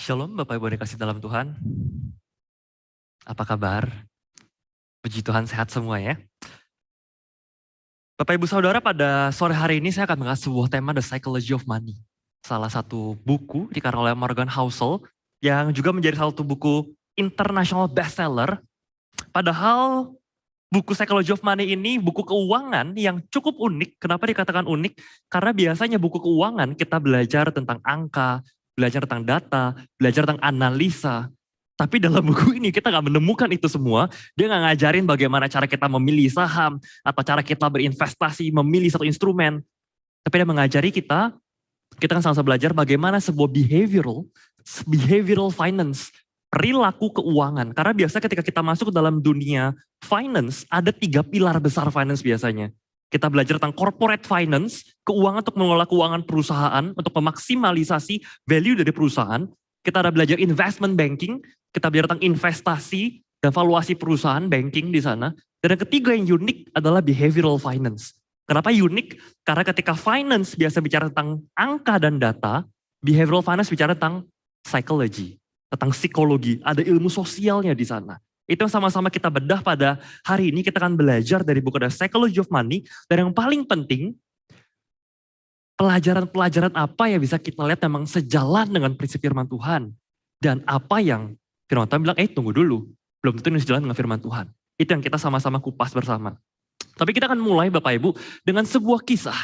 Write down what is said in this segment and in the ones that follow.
Shalom Bapak Ibu dikasih dalam Tuhan. Apa kabar? Puji Tuhan sehat semua ya. Bapak Ibu Saudara, pada sore hari ini saya akan mengasih sebuah tema The Psychology of Money. Salah satu buku dikarang oleh Morgan Housel yang juga menjadi salah satu buku international bestseller. Padahal buku Psychology of Money ini buku keuangan yang cukup unik. Kenapa dikatakan unik? Karena biasanya buku keuangan kita belajar tentang angka, belajar tentang data, belajar tentang analisa. Tapi dalam buku ini kita nggak menemukan itu semua. Dia nggak ngajarin bagaimana cara kita memilih saham, atau cara kita berinvestasi, memilih satu instrumen. Tapi dia mengajari kita kan sama-sama belajar bagaimana sebuah behavioral finance, perilaku keuangan. Karena biasa ketika kita masuk ke dalam dunia finance, ada 3 pilar besar finance biasanya. Kita belajar tentang corporate finance, keuangan untuk mengelola keuangan perusahaan, untuk memaksimalisasi value dari perusahaan. Kita ada belajar investment banking, kita belajar tentang investasi dan valuasi perusahaan, banking di sana. Dan yang ketiga yang unik adalah behavioral finance. Kenapa unik? Karena ketika finance biasa bicara tentang angka dan data, behavioral finance bicara tentang psychology, tentang psikologi, ada ilmu sosialnya di sana. Itu yang sama-sama kita bedah pada hari ini. Kita akan belajar dari buku The Psychology of Money. Dan yang paling penting, pelajaran-pelajaran apa yang bisa kita lihat memang sejalan dengan prinsip firman Tuhan. Dan apa yang firman Tuhan bilang, tunggu dulu, belum tentu ini sejalan dengan firman Tuhan. Itu yang kita sama-sama kupas bersama. Tapi kita akan mulai Bapak Ibu dengan sebuah kisah.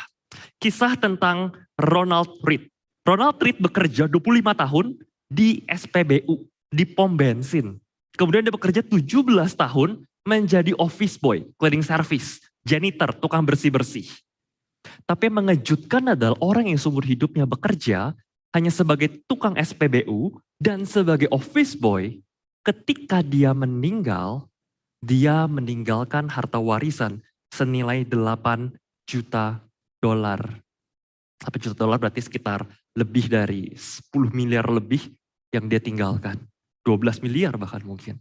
Kisah tentang Ronald Read. Ronald Read bekerja 25 tahun di SPBU, di pom bensin. Kemudian dia bekerja 17 tahun menjadi office boy, cleaning service, janitor, tukang bersih-bersih. Tapi yang mengejutkan adalah orang yang seumur hidupnya bekerja hanya sebagai tukang SPBU dan sebagai office boy, ketika dia meninggal, dia meninggalkan harta warisan senilai 8 juta dolar. 8 juta dolar berarti sekitar lebih dari 10 miliar lebih yang dia tinggalkan. 12 miliar bahkan mungkin.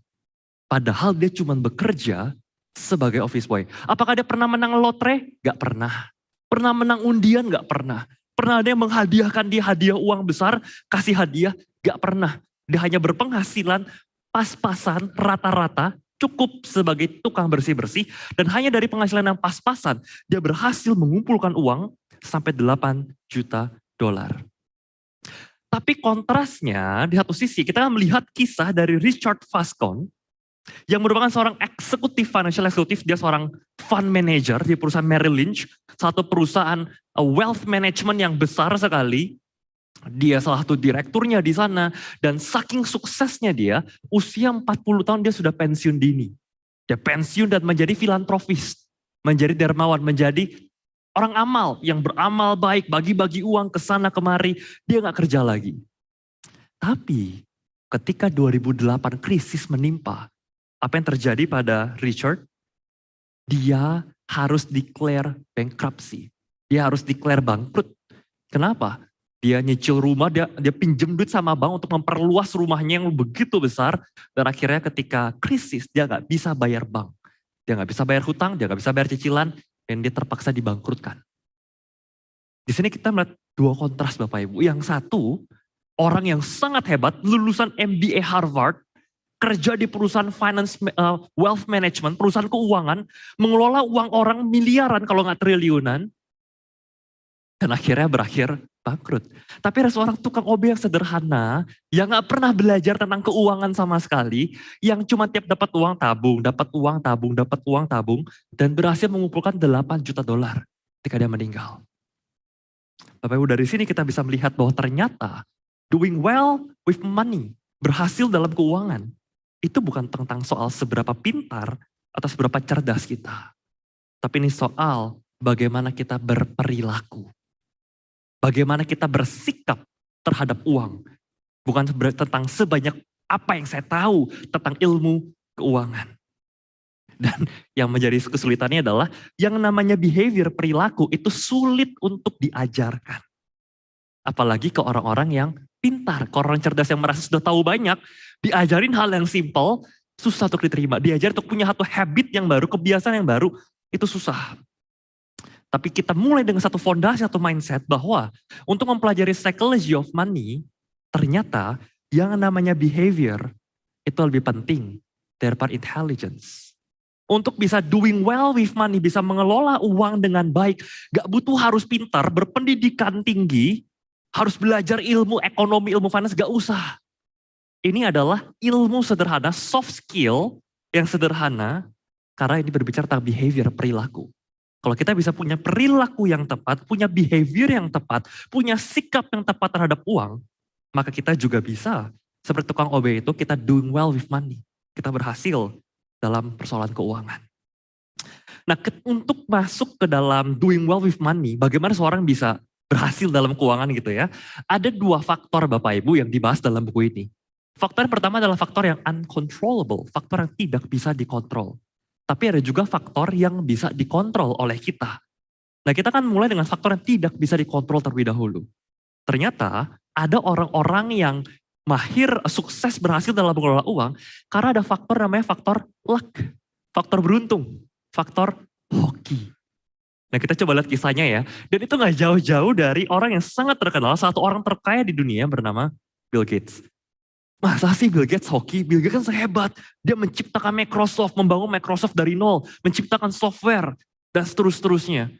Padahal dia cuma bekerja sebagai office boy. Apakah dia pernah menang lotre? Gak pernah. Pernah menang undian? Gak pernah. Pernah ada yang menghadiahkan dia hadiah uang besar, kasih hadiah? Gak pernah. Dia hanya berpenghasilan pas-pasan, rata-rata, cukup sebagai tukang bersih-bersih, dan hanya dari penghasilan yang pas-pasan, dia berhasil mengumpulkan uang sampai 8 juta dolar. Tapi kontrasnya, di satu sisi kita melihat kisah dari Richard Fascon, yang merupakan seorang financial executive, dia seorang fund manager di perusahaan Merrill Lynch, satu perusahaan wealth management yang besar sekali. Dia salah satu direkturnya di sana, dan saking suksesnya dia, usia 40 tahun dia sudah pensiun dini. Dia pensiun dan menjadi filantropis, menjadi dermawan, menjadi orang amal yang beramal baik, bagi-bagi uang ke sana kemari, dia gak kerja lagi. Tapi ketika 2008 krisis menimpa, apa yang terjadi pada Richard? Dia harus declare bankruptcy. Dia harus declare bangkrut. Kenapa? Dia nyicil rumah, dia pinjem duit sama bank untuk memperluas rumahnya yang begitu besar. Dan akhirnya ketika krisis, dia gak bisa bayar bank. Dia gak bisa bayar hutang, dia gak bisa bayar cicilan, dan dia terpaksa dibangkrutkan. Di sini kita melihat dua kontras Bapak Ibu. Yang satu, orang yang sangat hebat, lulusan MBA Harvard, kerja di perusahaan wealth management, perusahaan keuangan, mengelola uang orang miliaran kalau nggak triliunan, dan akhirnya berakhir bangkrut. Tapi ada seorang tukang OB yang sederhana, yang nggak pernah belajar tentang keuangan sama sekali, yang cuma tiap dapat uang tabung, dapat uang tabung, dapat uang tabung, dan berhasil mengumpulkan 8 juta dolar ketika dia meninggal. Bapak Ibu, dari sini kita bisa melihat bahwa ternyata doing well with money, berhasil dalam keuangan, itu bukan tentang soal seberapa pintar atau seberapa cerdas kita. Tapi ini soal bagaimana kita berperilaku. Bagaimana kita bersikap terhadap uang. Bukan tentang sebanyak apa yang saya tahu tentang ilmu keuangan. Dan yang menjadi kesulitannya adalah yang namanya behavior, perilaku itu sulit untuk diajarkan. Apalagi ke orang-orang yang pintar, ke orang cerdas yang merasa sudah tahu banyak, diajarin hal yang simple, susah untuk diterima. Diajar untuk punya satu habit yang baru, kebiasaan yang baru, itu susah. Tapi kita mulai dengan satu fondasi, satu mindset bahwa untuk mempelajari psychology of money, ternyata Yang namanya behavior itu lebih penting daripada intelligence. Untuk bisa doing well with money, bisa mengelola uang dengan baik, gak butuh harus pintar, berpendidikan tinggi, harus belajar ilmu ekonomi, ilmu finance, gak usah. Ini adalah ilmu sederhana, soft skill yang sederhana, karena ini berbicara tentang behavior, perilaku. Kalau kita bisa punya perilaku yang tepat, punya behavior yang tepat, punya sikap yang tepat terhadap uang, maka kita juga bisa, seperti tukang OB itu, kita doing well with money. Kita berhasil dalam persoalan keuangan. Nah, untuk masuk ke dalam doing well with money, bagaimana seorang bisa berhasil dalam keuangan gitu ya. Ada 2 faktor Bapak Ibu yang dibahas dalam buku ini. Faktor yang pertama adalah faktor yang uncontrollable, faktor yang tidak bisa dikontrol. Tapi ada juga faktor yang bisa dikontrol oleh kita. Nah, kita kan mulai dengan faktor yang tidak bisa dikontrol terlebih dahulu. Ternyata ada orang-orang yang mahir, sukses, berhasil dalam mengelola uang karena ada faktor namanya faktor luck, faktor beruntung, faktor hoki. Nah, kita coba lihat kisahnya ya. Dan itu gak jauh-jauh dari orang yang sangat terkenal, satu orang terkaya di dunia bernama Bill Gates. Masa sih Bill Gates hoki? Bill Gates kan sehebat. Dia menciptakan Microsoft, membangun Microsoft dari nol, menciptakan software, dan seterusnya.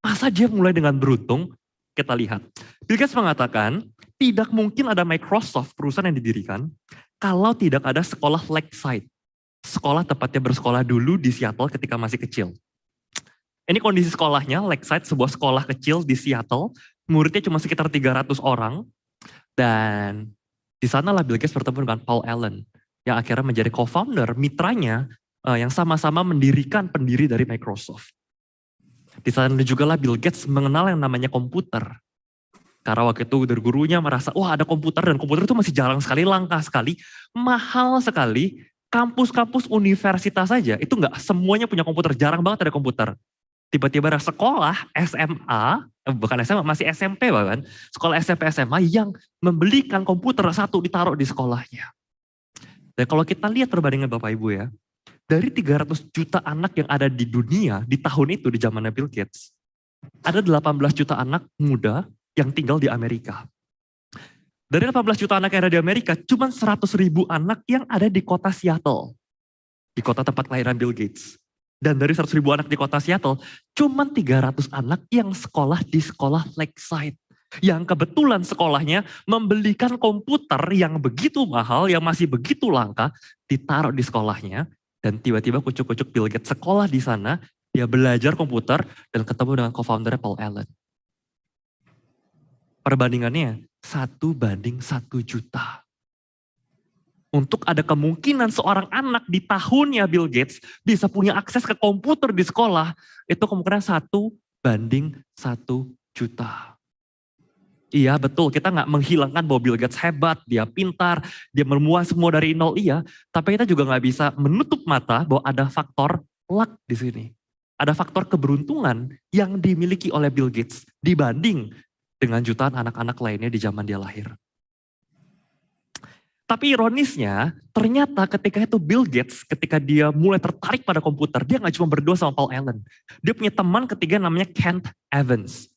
Masa dia mulai dengan beruntung? Kita lihat. Bill Gates mengatakan, tidak mungkin ada Microsoft, perusahaan yang didirikan, kalau tidak ada sekolah Lakeside. Sekolah tepatnya bersekolah dulu di Seattle ketika masih kecil. Ini kondisi sekolahnya, Lakeside, sebuah sekolah kecil di Seattle. Muridnya cuma sekitar 300 orang. Dan di sanalah Bill Gates bertemu dengan Paul Allen, yang akhirnya menjadi co-founder, mitranya, yang sama-sama mendirikan pendiri dari Microsoft. Di sana juga lah Bill Gates mengenal yang namanya komputer. Karena waktu itu dari gurunya merasa, wah ada komputer, dan komputer itu masih jarang sekali, langka sekali, mahal sekali. Kampus-kampus universitas saja, itu nggak semuanya punya komputer, jarang banget ada komputer. Tiba-tiba ada sekolah SMA, bukan SMA, masih SMP bahkan, sekolah SMP SMA yang membelikan komputer satu ditaruh di sekolahnya. Dan kalau kita lihat perbandingan Bapak Ibu ya, dari 300 juta anak yang ada di dunia di tahun itu, di zamannya Bill Gates, ada 18 juta anak muda yang tinggal di Amerika. Dari 18 juta anak yang ada di Amerika, cuma 100 ribu anak yang ada di kota Seattle, di kota tempat kelahiran Bill Gates. Dan dari 100 ribu anak di kota Seattle, cuma 300 anak yang sekolah di sekolah Lakeside. Yang kebetulan sekolahnya membelikan komputer yang begitu mahal, yang masih begitu langka, ditaruh di sekolahnya. Dan tiba-tiba kucuk-kucuk Bill Gates sekolah di sana, dia belajar komputer dan ketemu dengan co-founder Paul Allen. Perbandingannya 1:1 juta. Untuk ada kemungkinan seorang anak di tahunnya Bill Gates bisa punya akses ke komputer di sekolah, itu kemungkinan 1:1 juta. Iya betul, kita nggak menghilangkan bahwa Bill Gates hebat, dia pintar, dia memuas semua dari nol, iya. Tapi kita juga nggak bisa menutup mata bahwa ada faktor luck di sini. Ada faktor keberuntungan yang dimiliki oleh Bill Gates dibanding dengan jutaan anak-anak lainnya di zaman dia lahir. Tapi ironisnya, ternyata ketika itu Bill Gates, ketika dia mulai tertarik pada komputer, dia gak cuma berdua sama Paul Allen. Dia punya teman ketiga namanya Kent Evans.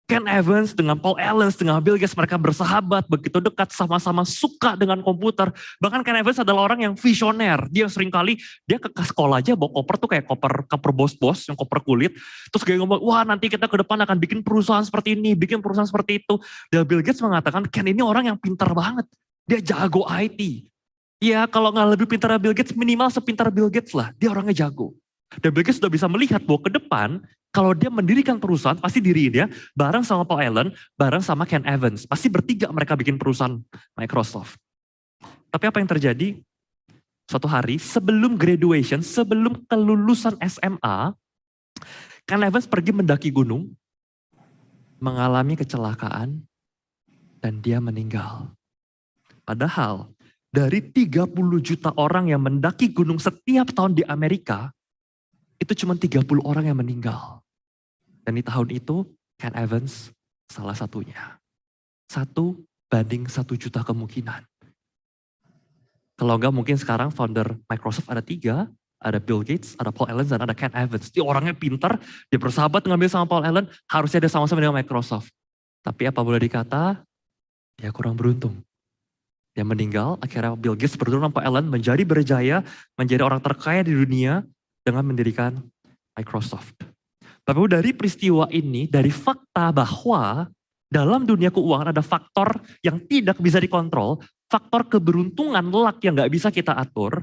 Kent Evans dengan Paul Allen, dengan Bill Gates, mereka bersahabat, begitu dekat, sama-sama suka dengan komputer. Bahkan Kent Evans adalah orang yang visioner. Dia seringkali, dia ke sekolah aja bawa koper tuh kayak koper bos-bos, yang koper kulit. Terus dia ngomong, wah nanti kita ke depan akan bikin perusahaan seperti ini, bikin perusahaan seperti itu. Dan Bill Gates mengatakan, Ken ini orang yang pintar banget. Dia jago IT. Ya kalau nggak lebih pintar Bill Gates, minimal sepintar Bill Gates lah. Dia orangnya jago. Dan Bill Gates sudah bisa melihat bahwa ke depan, kalau dia mendirikan perusahaan, pasti diri dia bareng sama Paul Allen, bareng sama Ken Evans. Pasti bertiga mereka bikin perusahaan Microsoft. Tapi apa yang terjadi? Suatu hari sebelum graduation, sebelum kelulusan SMA, Ken Evans pergi mendaki gunung, mengalami kecelakaan, dan dia meninggal. Padahal dari 30 juta orang yang mendaki gunung setiap tahun di Amerika, itu cuma 30 orang yang meninggal. Dan di tahun itu, Ken Evans salah satunya. 1:1 juta kemungkinan. Kalau enggak mungkin sekarang founder Microsoft ada 3, ada Bill Gates, ada Paul Allen, dan ada Ken Evans. Dia orangnya pintar, dia bersahabat ngambil sama Paul Allen, harusnya ada sama-sama dengan Microsoft. Tapi apa boleh dikata, dia kurang beruntung. Dia meninggal, akhirnya Bill Gates berdua Pak Allen menjadi berjaya, menjadi orang terkaya di dunia dengan mendirikan Microsoft. Tapi dari peristiwa ini, dari fakta bahwa dalam dunia keuangan ada faktor yang tidak bisa dikontrol, faktor keberuntungan, luck yang gak bisa kita atur,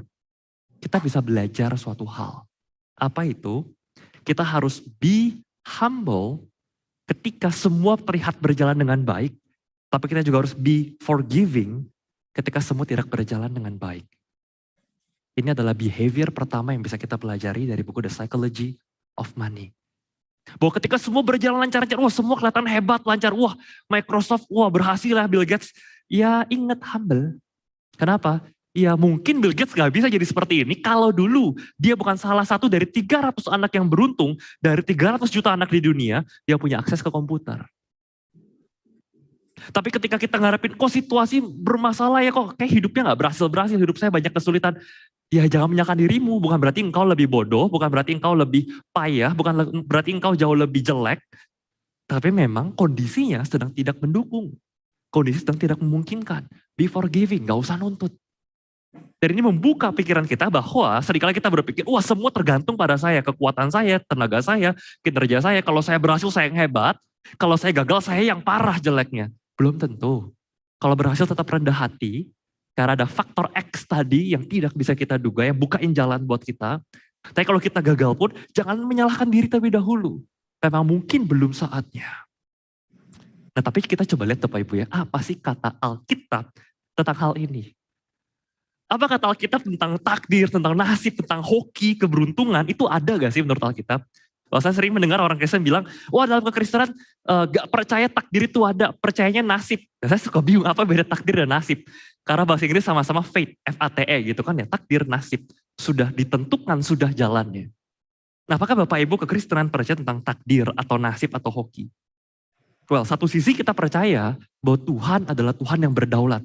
kita bisa belajar suatu hal. Apa itu? Kita harus be humble ketika semua terlihat berjalan dengan baik, tapi kita juga harus be forgiving ketika semua tidak berjalan dengan baik. Ini adalah behavior pertama yang bisa kita pelajari dari buku The Psychology of Money. Bahwa ketika semua berjalan lancar-lancar, wah semua kelihatan hebat, lancar, wah Microsoft, wah berhasil lah Bill Gates. Ya ingat humble. Kenapa? Ya mungkin Bill Gates gak bisa jadi seperti ini kalau dulu dia bukan salah satu dari 300 anak yang beruntung, dari 300 juta anak di dunia, dia punya akses ke komputer. Tapi ketika kita ngarepin, kok situasi bermasalah ya, kok kayak hidupnya gak berhasil-berhasil, hidup saya banyak kesulitan. Ya jangan menyalahkan dirimu, bukan berarti engkau lebih bodoh, bukan berarti engkau lebih payah, bukan berarti engkau jauh lebih jelek. Tapi memang kondisinya sedang tidak mendukung. Kondisi sedang tidak memungkinkan. Be forgiving, gak usah nuntut. Dan ini membuka pikiran kita bahwa seringkali kita berpikir, wah semua tergantung pada saya, kekuatan saya, tenaga saya, kinerja saya. Kalau saya berhasil saya yang hebat, kalau saya gagal saya yang parah jeleknya. Belum tentu. Kalau berhasil tetap rendah hati, karena ada faktor X tadi yang tidak bisa kita duga, yang bukain jalan buat kita. Tapi kalau kita gagal pun, jangan menyalahkan diri terlebih dahulu. Memang mungkin belum saatnya. Nah tapi kita coba lihat Bapak Ibu ya, apa sih kata Alkitab tentang hal ini? Apa kata Alkitab tentang takdir, tentang nasib, tentang hoki, keberuntungan, itu ada gak sih menurut Alkitab? Saya sering mendengar orang Kristen bilang, wah dalam kekristenan gak percaya takdir itu ada, percayanya nasib. Saya suka bingung apa beda takdir dan nasib. Karena bahasa Inggris sama-sama fate, F-A-T-E gitu kan ya, takdir, nasib. Sudah ditentukan, sudah jalannya. Nah apakah Bapak Ibu kekristenan percaya tentang takdir atau nasib atau hoki? Well, satu sisi kita percaya bahwa Tuhan adalah Tuhan yang berdaulat.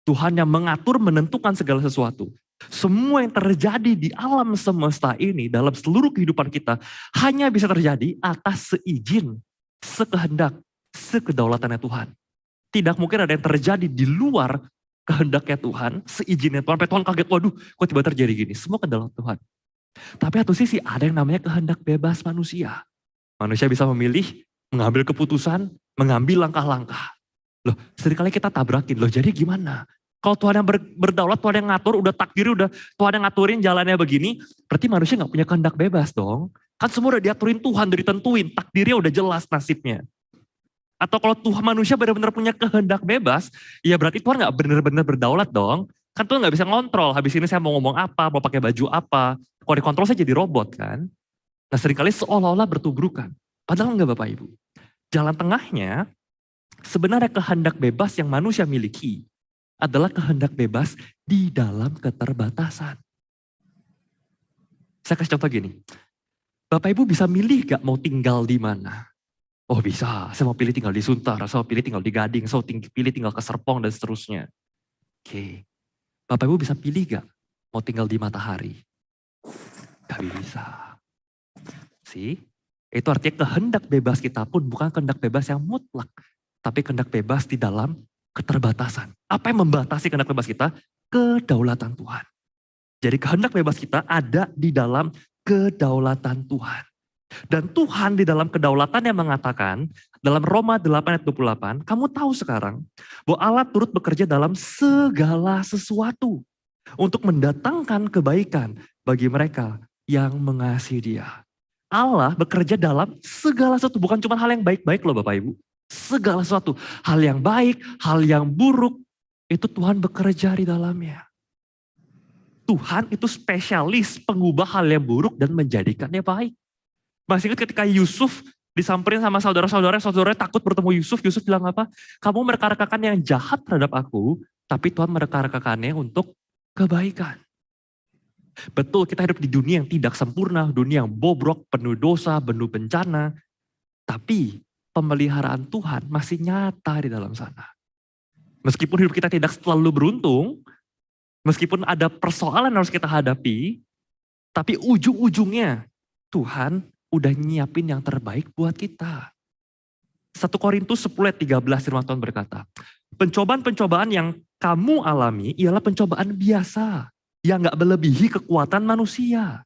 Tuhan yang mengatur, menentukan segala sesuatu. Semua yang terjadi di alam semesta ini, dalam seluruh kehidupan kita, hanya bisa terjadi atas seizin, sekehendak, sekedaulatannya Tuhan. Tidak mungkin ada yang terjadi di luar kehendaknya Tuhan, seizinnya Tuhan. Sampai Tuhan kaget, waduh kok tiba terjadi gini. Semua kedaulatan Tuhan. Tapi satu sisi ada yang namanya kehendak bebas manusia. Manusia bisa memilih, mengambil keputusan, mengambil langkah-langkah. Loh, seringkali kita tabrakin, loh jadi gimana? Kalau Tuhan yang berdaulat, Tuhan yang ngatur, udah takdir, udah Tuhan yang ngaturin jalannya begini, berarti manusia gak punya kehendak bebas dong. Kan semua udah diaturin Tuhan, udah ditentuin, takdirnya udah jelas nasibnya. Atau kalau Tuhan manusia benar-benar punya kehendak bebas, ya berarti Tuhan gak benar-benar berdaulat dong. Kan Tuhan gak bisa ngontrol, habis ini saya mau ngomong apa, mau pakai baju apa. Kalau dikontrol saya jadi robot kan. Nah seringkali seolah-olah bertubrukan. Padahal enggak Bapak Ibu. Jalan tengahnya, sebenarnya kehendak bebas yang manusia miliki adalah kehendak bebas di dalam keterbatasan. Saya kasih contoh gini, Bapak Ibu bisa milih gak mau tinggal di mana? Oh bisa, saya mau pilih tinggal di Suntar, saya mau pilih tinggal di Gading, saya mau pilih tinggal ke Serpong dan seterusnya. Oke, Bapak Ibu bisa pilih gak mau tinggal di Matahari? Gak bisa. Itu artinya kehendak bebas kita pun bukan kehendak bebas yang mutlak, tapi kehendak bebas di dalam keterbatasan. Apa yang membatasi kehendak bebas kita? Kedaulatan Tuhan. Jadi kehendak bebas kita ada di dalam kedaulatan Tuhan. Dan Tuhan di dalam kedaulatannya mengatakan, dalam Roma 8 ayat 28, kamu tahu sekarang bahwa Allah turut bekerja dalam segala sesuatu untuk mendatangkan kebaikan bagi mereka yang mengasihi Dia. Allah bekerja dalam segala sesuatu, bukan cuma hal yang baik-baik loh Bapak Ibu. Segala sesuatu, hal yang baik, hal yang buruk, itu Tuhan bekerja di dalamnya. Tuhan itu spesialis pengubah hal yang buruk dan menjadikannya baik. Masih ingat ketika Yusuf disamperin sama saudara-saudaranya takut bertemu Yusuf, Yusuf bilang apa? Kamu mereka-rekakan yang jahat terhadap aku, tapi Tuhan mereka-rekakannya untuk kebaikan. Betul kita hidup di dunia yang tidak sempurna, dunia yang bobrok, penuh dosa, penuh bencana, tapi pemeliharaan Tuhan masih nyata di dalam sana. Meskipun hidup kita tidak selalu beruntung, meskipun ada persoalan yang harus kita hadapi, tapi ujung-ujungnya Tuhan udah nyiapin yang terbaik buat kita. 1 Korintus 10 ayat 13 firman Tuhan berkata, pencobaan-pencobaan yang kamu alami ialah pencobaan biasa yang gak melebihi kekuatan manusia.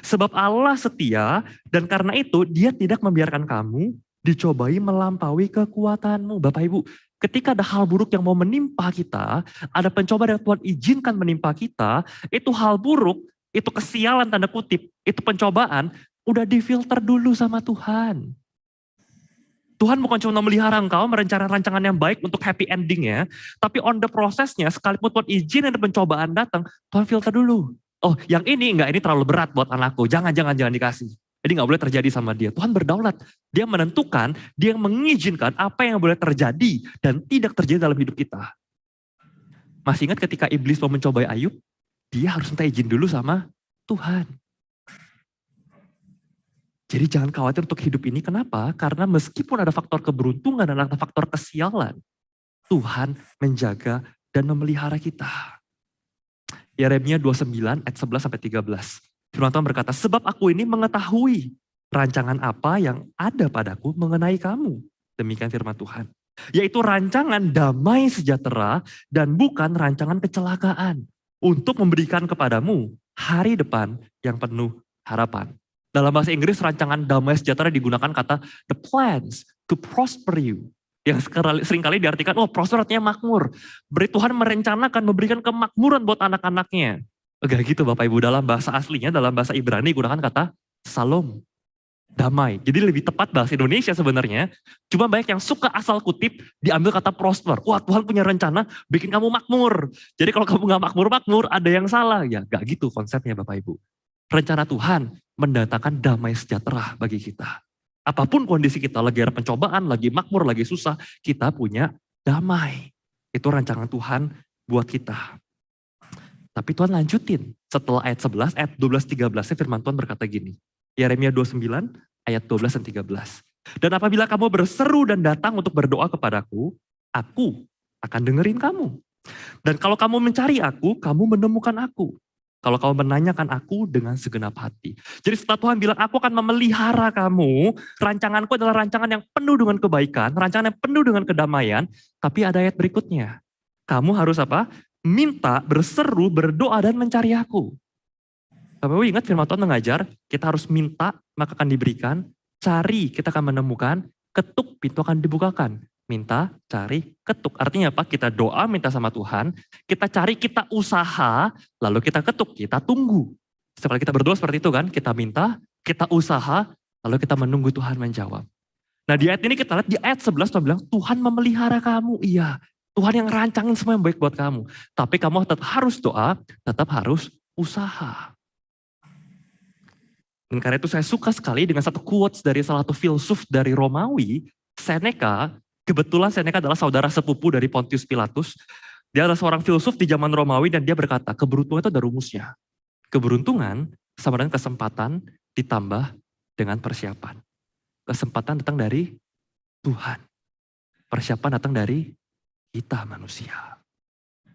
Sebab Allah setia dan karena itu dia tidak membiarkan kamu dicobai melampaui kekuatanmu. Bapak Ibu, ketika ada hal buruk yang mau menimpa kita, ada pencobaan yang Tuhan izinkan menimpa kita, itu hal buruk, itu kesialan tanda kutip, itu pencobaan, udah difilter dulu sama Tuhan. Tuhan bukan cuma memelihara engkau, merencanakan rancangan yang baik untuk happy endingnya, tapi on the prosesnya, sekalipun Tuhan izin ada pencobaan datang, Tuhan filter dulu. Oh, yang ini terlalu berat buat anakku, jangan dikasih. Jadi gak boleh terjadi sama dia. Tuhan berdaulat, dia menentukan, dia yang mengizinkan apa yang boleh terjadi dan tidak terjadi dalam hidup kita. Masih ingat ketika iblis mau mencobai Ayub, dia harus minta izin dulu sama Tuhan. Jadi jangan khawatir untuk hidup ini, kenapa? Karena meskipun ada faktor keberuntungan dan ada faktor kesialan, Tuhan menjaga dan memelihara kita. Yeremia 29 ayat 11-13. Firman Tuhan berkata, sebab aku ini mengetahui rancangan apa yang ada padaku mengenai kamu. Demikian firman Tuhan. Yaitu rancangan damai sejahtera dan bukan rancangan kecelakaan. Untuk memberikan kepadamu hari depan yang penuh harapan. Dalam bahasa Inggris rancangan damai sejahtera digunakan kata the plans to prosper you. Yang seringkali diartikan, prosper artinya makmur. Tuhan merencanakan memberikan kemakmuran buat anak-anaknya. Enggak gitu Bapak Ibu, dalam bahasa aslinya, dalam bahasa Ibrani digunakan kata salom, damai. Jadi lebih tepat bahasa Indonesia sebenarnya. Cuma banyak yang suka asal kutip diambil kata prosper. Wah Tuhan punya rencana bikin kamu makmur. Jadi kalau kamu gak makmur, ada yang salah. Ya gak gitu konsepnya Bapak Ibu. Rencana Tuhan mendatangkan damai sejahtera bagi kita. Apapun kondisi kita, lagi ada pencobaan, lagi makmur, lagi susah, kita punya damai. Itu rancangan Tuhan buat kita. Tapi Tuhan lanjutin, setelah ayat 11, ayat 12-13, firman Tuhan berkata gini. Yeremia 29, ayat 12 dan 13. Dan apabila kamu berseru dan datang untuk berdoa kepadaku, aku akan dengerin kamu. Dan kalau kamu mencari aku, kamu menemukan aku. Kalau kamu menanyakan aku dengan segenap hati. Jadi setelah Tuhan bilang, aku akan memelihara kamu, rancanganku adalah rancangan yang penuh dengan kebaikan, rancangan yang penuh dengan kedamaian, tapi ada ayat berikutnya. Kamu harus apa? Minta, berseru, berdoa, dan mencari aku. Bapak Ibu ingat firman Tuhan mengajar, kita harus minta, maka akan diberikan, cari, kita akan menemukan, ketuk, pintu akan dibukakan. Minta, cari, ketuk. Artinya apa? Kita doa, minta sama Tuhan, kita cari, kita usaha, lalu kita ketuk, kita tunggu. Setelah kita berdoa seperti itu kan, kita minta, kita usaha, lalu kita menunggu Tuhan menjawab. Nah di ayat ini kita lihat, di ayat 11 Tuhan bilang, Tuhan memelihara kamu. Iya, Tuhan yang rancangin semua yang baik buat kamu. Tapi kamu tetap harus doa, tetap harus usaha. Dan karena itu saya suka sekali dengan satu quotes dari salah satu filsuf dari Romawi, Seneca. Kebetulan Seneca adalah saudara sepupu dari Pontius Pilatus. Dia adalah seorang filsuf di zaman Romawi dan dia berkata, keberuntungan itu ada rumusnya. Keberuntungan sama dengan kesempatan ditambah dengan persiapan. Kesempatan datang dari Tuhan. Persiapan datang dari kita manusia.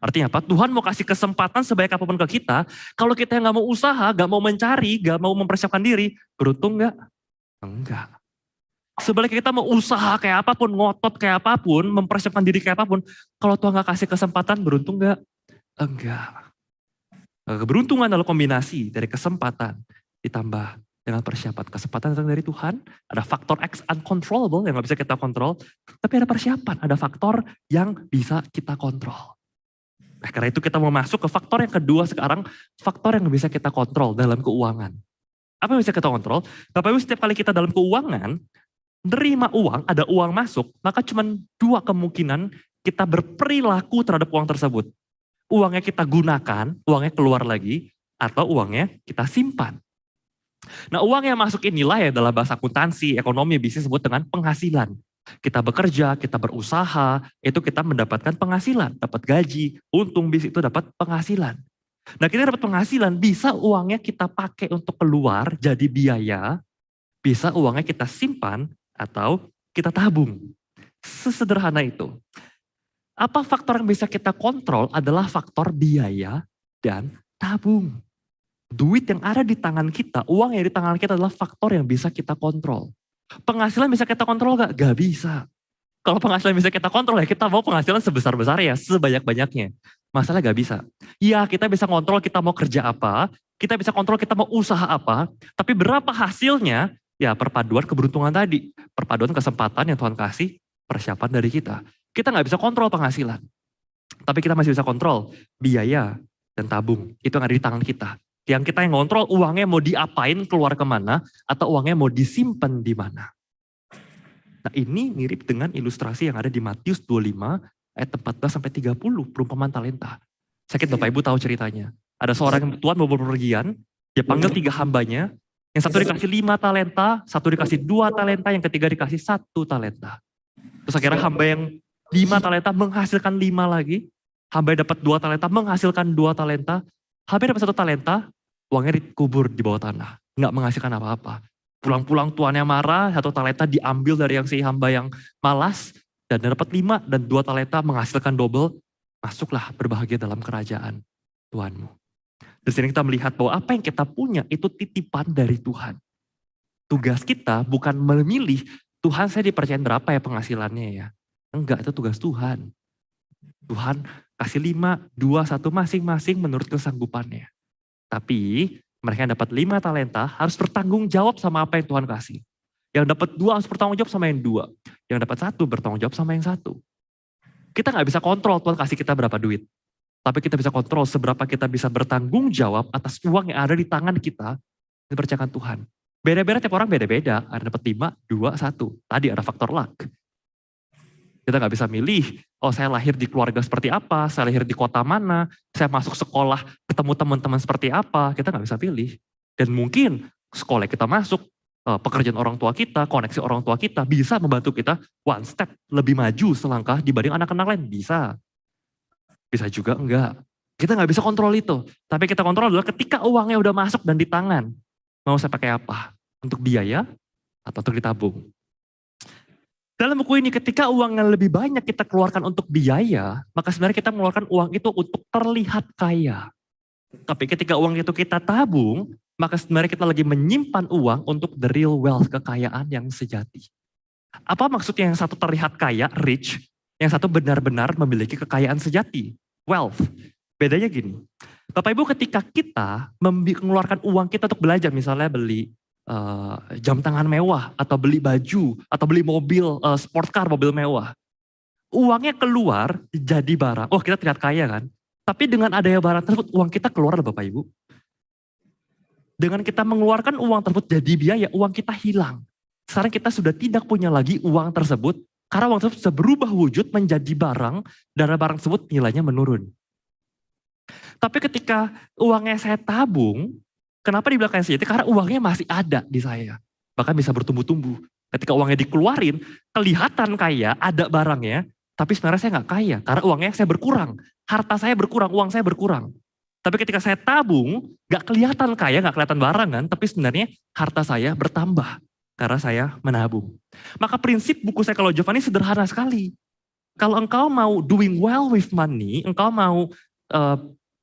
Artinya apa? Tuhan mau kasih kesempatan sebaik apapun ke kita. Kalau kita yang gak mau usaha, gak mau mencari, gak mau mempersiapkan diri, beruntung gak? Enggak. Sebaliknya kita mau usaha kayak apapun, ngotot kayak apapun, mempersiapkan diri kayak apapun. Kalau Tuhan gak kasih kesempatan, beruntung gak? Enggak. Keberuntungan adalah kombinasi dari kesempatan ditambah dengan persiapan. Kesempatan datang dari Tuhan, ada faktor X uncontrollable yang gak bisa kita kontrol, tapi ada persiapan, ada faktor yang bisa kita kontrol. Nah, karena itu kita mau masuk ke faktor yang kedua sekarang, faktor yang bisa kita kontrol dalam keuangan. Apa yang bisa kita kontrol? Bapak Ibu, setiap kali kita dalam keuangan, nerima uang, ada uang masuk, maka cuma dua kemungkinan kita berperilaku terhadap uang tersebut. Uangnya kita gunakan, uangnya keluar lagi, atau uangnya kita simpan. Nah uang yang masuk inilah ya dalam bahasa akuntansi, ekonomi, bisnis disebut dengan penghasilan. Kita bekerja, kita berusaha, itu kita mendapatkan penghasilan, dapat gaji, untung bisnis itu dapat penghasilan. Nah kita dapat penghasilan, bisa uangnya kita pakai untuk keluar jadi biaya, bisa uangnya kita simpan atau kita tabung. Sesederhana itu. Apa faktor yang bisa kita kontrol adalah faktor biaya dan tabung. Duit yang ada di tangan kita, uang yang di tangan kita adalah faktor yang bisa kita kontrol. Penghasilan bisa kita kontrol gak? Gak bisa. Kalau penghasilan bisa kita kontrol ya kita mau penghasilan sebesar-besar ya, sebanyak-banyaknya. Masalah gak bisa. Iya kita bisa kontrol kita mau kerja apa, kita bisa kontrol kita mau usaha apa, tapi berapa hasilnya, ya perpaduan keberuntungan tadi. Perpaduan kesempatan yang Tuhan kasih, persiapan dari kita. Kita gak bisa kontrol penghasilan. Tapi kita masih bisa kontrol biaya dan tabung. Itu yang ada di tangan kita. Yang kita yang kontrol uangnya mau diapain, keluar kemana, atau uangnya mau disimpan di mana. Nah ini mirip dengan ilustrasi yang ada di Matius 25 ayat 14-30, perumpamaan talenta. Sakit Bapak Ibu tahu ceritanya. Ada seorang yang Tuhan mau berpergian, dia panggil 3 hambanya, yang satu dikasih 5 talenta, satu dikasih 2 talenta, yang ketiga dikasih 1 talenta. Terus akhirnya hamba yang 5 talenta menghasilkan 5 lagi, hamba yang dapat 2 talenta menghasilkan 2 talenta, hamba yang dapat 1 talenta, uangnya dikubur di bawah tanah, nggak menghasilkan apa-apa. Pulang-pulang tuannya marah, 1 talenta diambil dari yang si hamba yang malas, dan dapat 5 dan 2 talenta menghasilkan double, masuklah berbahagia dalam kerajaan Tuhanmu. Di sini kita melihat bahwa apa yang kita punya itu titipan dari Tuhan. Tugas kita bukan memilih, Tuhan saya dipercayain berapa ya penghasilannya ya. Enggak, itu tugas Tuhan. Tuhan kasih 5, 2, 1 masing-masing menurut kesanggupannya. Tapi mereka yang dapat 5 talenta harus bertanggung jawab sama apa yang Tuhan kasih. Yang dapat 2 harus bertanggung jawab sama yang 2. Yang dapat 1 bertanggung jawab sama yang 1. Kita gak bisa kontrol Tuhan kasih kita berapa duit. Tapi kita bisa kontrol seberapa kita bisa bertanggung jawab atas uang yang ada di tangan kita. Dipercayakan Tuhan. Beda-beda tiap orang beda-beda. Ada dapat 5, 2, 1. Tadi ada faktor luck. Kita gak bisa milih, oh saya lahir di keluarga seperti apa, saya lahir di kota mana, saya masuk sekolah ketemu teman-teman seperti apa, kita gak bisa pilih. Dan mungkin sekolah kita masuk, pekerjaan orang tua kita, koneksi orang tua kita bisa membantu kita one step lebih maju selangkah dibanding anak-anak lain. Bisa. Bisa juga enggak. Kita gak bisa kontrol itu. Tapi kita kontrol adalah ketika uangnya udah masuk dan di tangan, mau saya pakai apa? Untuk biaya atau untuk ditabung? Dalam buku ini ketika uang yang lebih banyak kita keluarkan untuk biaya, maka sebenarnya kita mengeluarkan uang itu untuk terlihat kaya. Tapi ketika uang itu kita tabung, maka sebenarnya kita lagi menyimpan uang untuk the real wealth, kekayaan yang sejati. Apa maksudnya yang satu terlihat kaya, rich, yang satu benar-benar memiliki kekayaan sejati, wealth. Bedanya gini, Bapak Ibu ketika kita mengeluarkan uang kita untuk belanja, misalnya beli jam tangan mewah, atau beli baju, atau beli mobil, sport car, mobil mewah. Uangnya keluar jadi barang. Oh kita terlihat kaya kan? Tapi dengan adanya barang tersebut, uang kita keluar Bapak Ibu. Dengan kita mengeluarkan uang tersebut jadi biaya, uang kita hilang. Sekarang kita sudah tidak punya lagi uang tersebut, karena uang tersebut sudah berubah wujud menjadi barang, dan barang tersebut nilainya menurun. Tapi ketika uangnya saya tabung, kenapa di belakang sejati? Karena uangnya masih ada di saya. Bahkan bisa bertumbuh-tumbuh. Ketika uangnya dikeluarin, kelihatan kaya, ada barangnya, tapi sebenarnya saya nggak kaya. Karena uangnya saya berkurang. Harta saya berkurang, uang saya berkurang. Tapi ketika saya tabung, nggak kelihatan kaya, nggak kelihatan barang kan, tapi sebenarnya harta saya bertambah. Karena saya menabung. Maka prinsip buku saya kalau Giovanni sederhana sekali. Kalau engkau mau doing well with money, engkau mau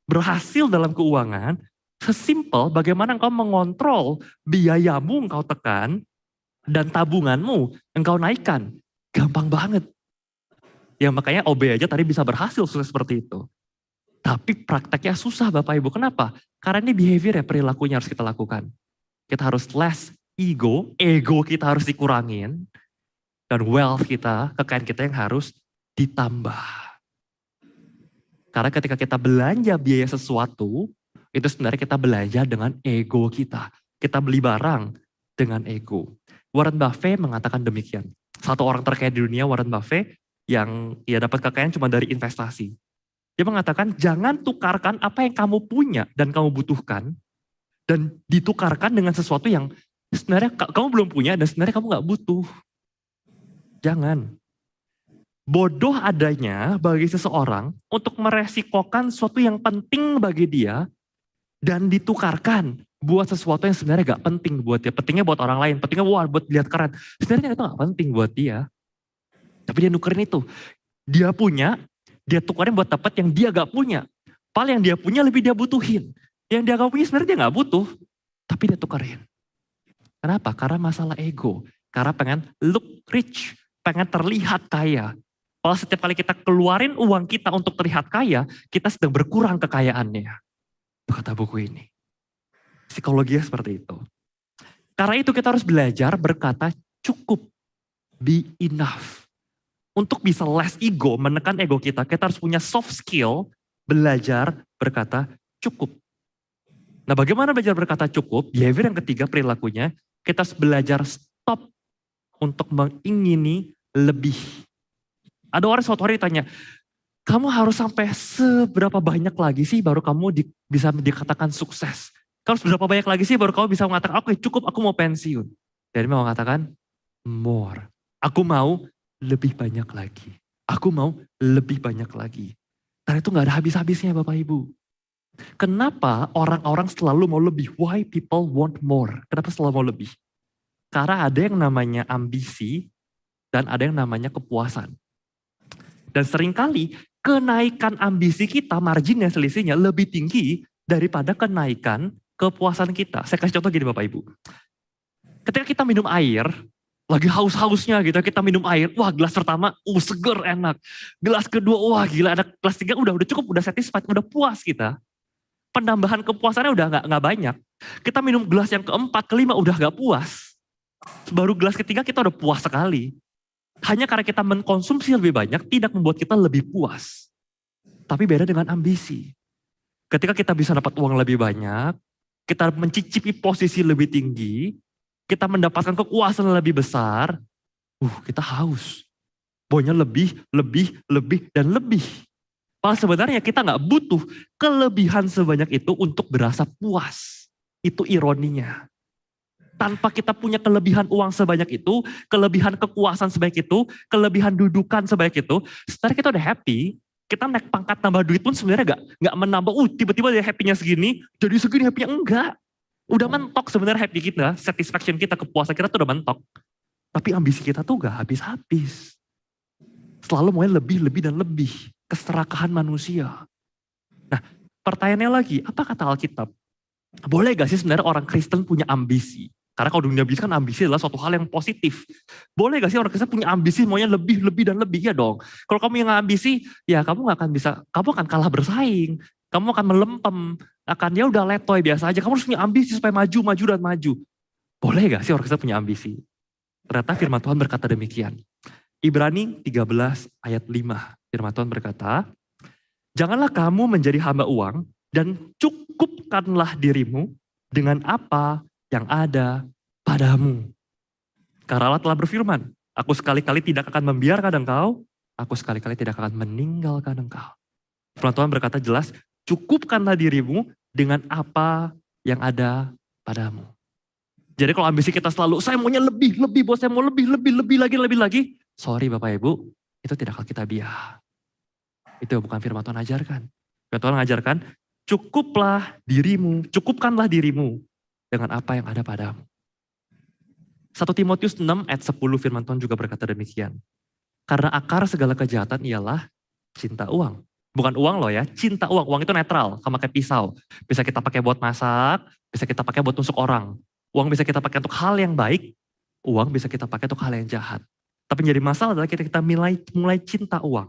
berhasil dalam keuangan, sesimpel bagaimana engkau mengontrol biayamu engkau tekan dan tabunganmu engkau naikkan. Gampang banget. Ya makanya OB aja tadi bisa berhasil sukses seperti itu. Tapi prakteknya susah Bapak Ibu. Kenapa? Karena ini behavior ya, perilakunya harus kita lakukan. Kita harus less ego kita harus dikurangin. Dan wealth kita, kekayaan kita yang harus ditambah. Karena ketika kita belanja biaya sesuatu, itu sebenarnya kita belanja dengan ego kita. Kita beli barang dengan ego. Warren Buffett mengatakan demikian. Satu orang terkaya di dunia, Warren Buffett, yang ia dapat kekayaan cuma dari investasi. Dia mengatakan, jangan tukarkan apa yang kamu punya dan kamu butuhkan, dan ditukarkan dengan sesuatu yang sebenarnya kamu belum punya dan sebenarnya kamu gak butuh. Jangan. Bodoh adanya bagi seseorang untuk meresikokan sesuatu yang penting bagi dia dan ditukarkan buat sesuatu yang sebenarnya gak penting buat dia. Pentingnya buat orang lain, pentingnya buat lihat keren. Sebenarnya itu gak penting buat dia. Tapi dia nukerin itu. Dia punya, dia tukarin buat dapat yang dia gak punya. Padahal yang dia punya lebih dia butuhin. Yang dia gak punya sebenarnya dia gak butuh. Tapi dia tukarin. Kenapa? Karena masalah ego. Karena pengen look rich. pengen terlihat kaya. Kalau setiap kali kita keluarin uang kita untuk terlihat kaya, kita sedang berkurang kekayaannya. Kata buku ini. Psikologinya seperti itu. Karena itu kita harus belajar berkata cukup. Be enough. Untuk bisa less ego, menekan ego kita harus punya soft skill, belajar berkata cukup. Nah, bagaimana belajar berkata cukup? Behavior yang ketiga, perilakunya, kita harus belajar stop untuk mengingini lebih. Ada orang suatu hari tanya, kamu harus sampai seberapa banyak lagi sih baru kamu bisa dikatakan sukses? Kamu harus berapa banyak lagi sih baru kamu bisa mengatakan, oke cukup, aku mau pensiun. Jadi mau mengatakan, more. Aku mau lebih banyak lagi. Aku mau lebih banyak lagi. Karena itu gak ada habis-habisnya Bapak Ibu. Kenapa orang-orang selalu mau lebih? Why people want more? Kenapa selalu mau lebih? Karena ada yang namanya ambisi dan ada yang namanya kepuasan. Dan seringkali kenaikan ambisi kita, marginnya, selisihnya lebih tinggi daripada kenaikan kepuasan kita. Saya kasih contoh gini Bapak Ibu. Ketika kita minum air, lagi haus-hausnya gitu, kita minum air, wah gelas pertama, seger enak. Gelas kedua, wah gila, ada gelas tiga udah cukup, udah satisfied, udah puas kita. Penambahan kepuasannya udah nggak banyak. Kita minum gelas yang keempat, kelima udah nggak puas. Baru gelas ketiga kita udah puas sekali. Hanya karena kita mengkonsumsi lebih banyak tidak membuat kita lebih puas. Tapi beda dengan ambisi. Ketika kita bisa dapat uang lebih banyak, kita mencicipi posisi lebih tinggi, kita mendapatkan kekuasaan lebih besar, kita haus. Maunya lebih, dan lebih. Padahal sebenarnya kita nggak butuh kelebihan sebanyak itu untuk berasa puas. Itu ironinya. Tanpa kita punya kelebihan uang sebanyak itu, kelebihan kekuasaan sebanyak itu, kelebihan dudukan sebanyak itu, setelah kita udah happy, kita naik pangkat tambah duit pun sebenarnya nggak menambah, tiba-tiba dia happy-nya segini, jadi segini happy-nya enggak. Udah mentok sebenarnya happy kita, satisfaction kita, kepuasan kita tuh udah mentok. Tapi ambisi kita tuh gak habis-habis. Selalu maunya lebih, dan lebih. Keserakahan manusia. Nah, pertanyaannya lagi, apa kata Alkitab? Boleh gak sih sebenarnya orang Kristen punya ambisi? Karena kalau dunia bisnis kan ambisi adalah suatu hal yang positif. Boleh gak sih orang Kristen punya ambisi maunya lebih, dan lebih? Ya dong. Kalau kamu yang ambisi, ya kamu gak akan bisa, kamu akan kalah bersaing. Kamu akan melempem, ya udah letoy biasa aja. Kamu harus punya ambisi supaya maju, dan maju. Boleh gak sih orang Kristen punya ambisi? Ternyata firman Tuhan berkata demikian. Ibrani 13 ayat 5. Firman Tuhan berkata, janganlah kamu menjadi hamba uang dan cukupkanlah dirimu dengan apa yang ada padamu. Karena Allah telah berfirman, aku sekali-kali tidak akan membiarkan engkau, aku sekali-kali tidak akan meninggalkan engkau. Firman Tuhan berkata jelas, cukupkanlah dirimu dengan apa yang ada padamu. Jadi kalau ambisi kita selalu, saya maunya lebih, bos saya mau lebih lagi. Sorry Bapak Ibu, itu tidak Alkitabiah. Itu bukan firman Tuhan ajarkan. Firman Tuhan mengajarkan, cukupkanlah dirimu dengan apa yang ada padamu. 1 Timotius 6 ayat 10 firman Tuhan juga berkata demikian. Karena akar segala kejahatan ialah cinta uang. Bukan uang loh ya, cinta uang. Uang itu netral, sama kayak pisau. Bisa kita pakai buat masak, bisa kita pakai buat tusuk orang. Uang bisa kita pakai untuk hal yang baik, uang bisa kita pakai untuk hal yang jahat. Tapi yang jadi masalah adalah kita mulai cinta uang.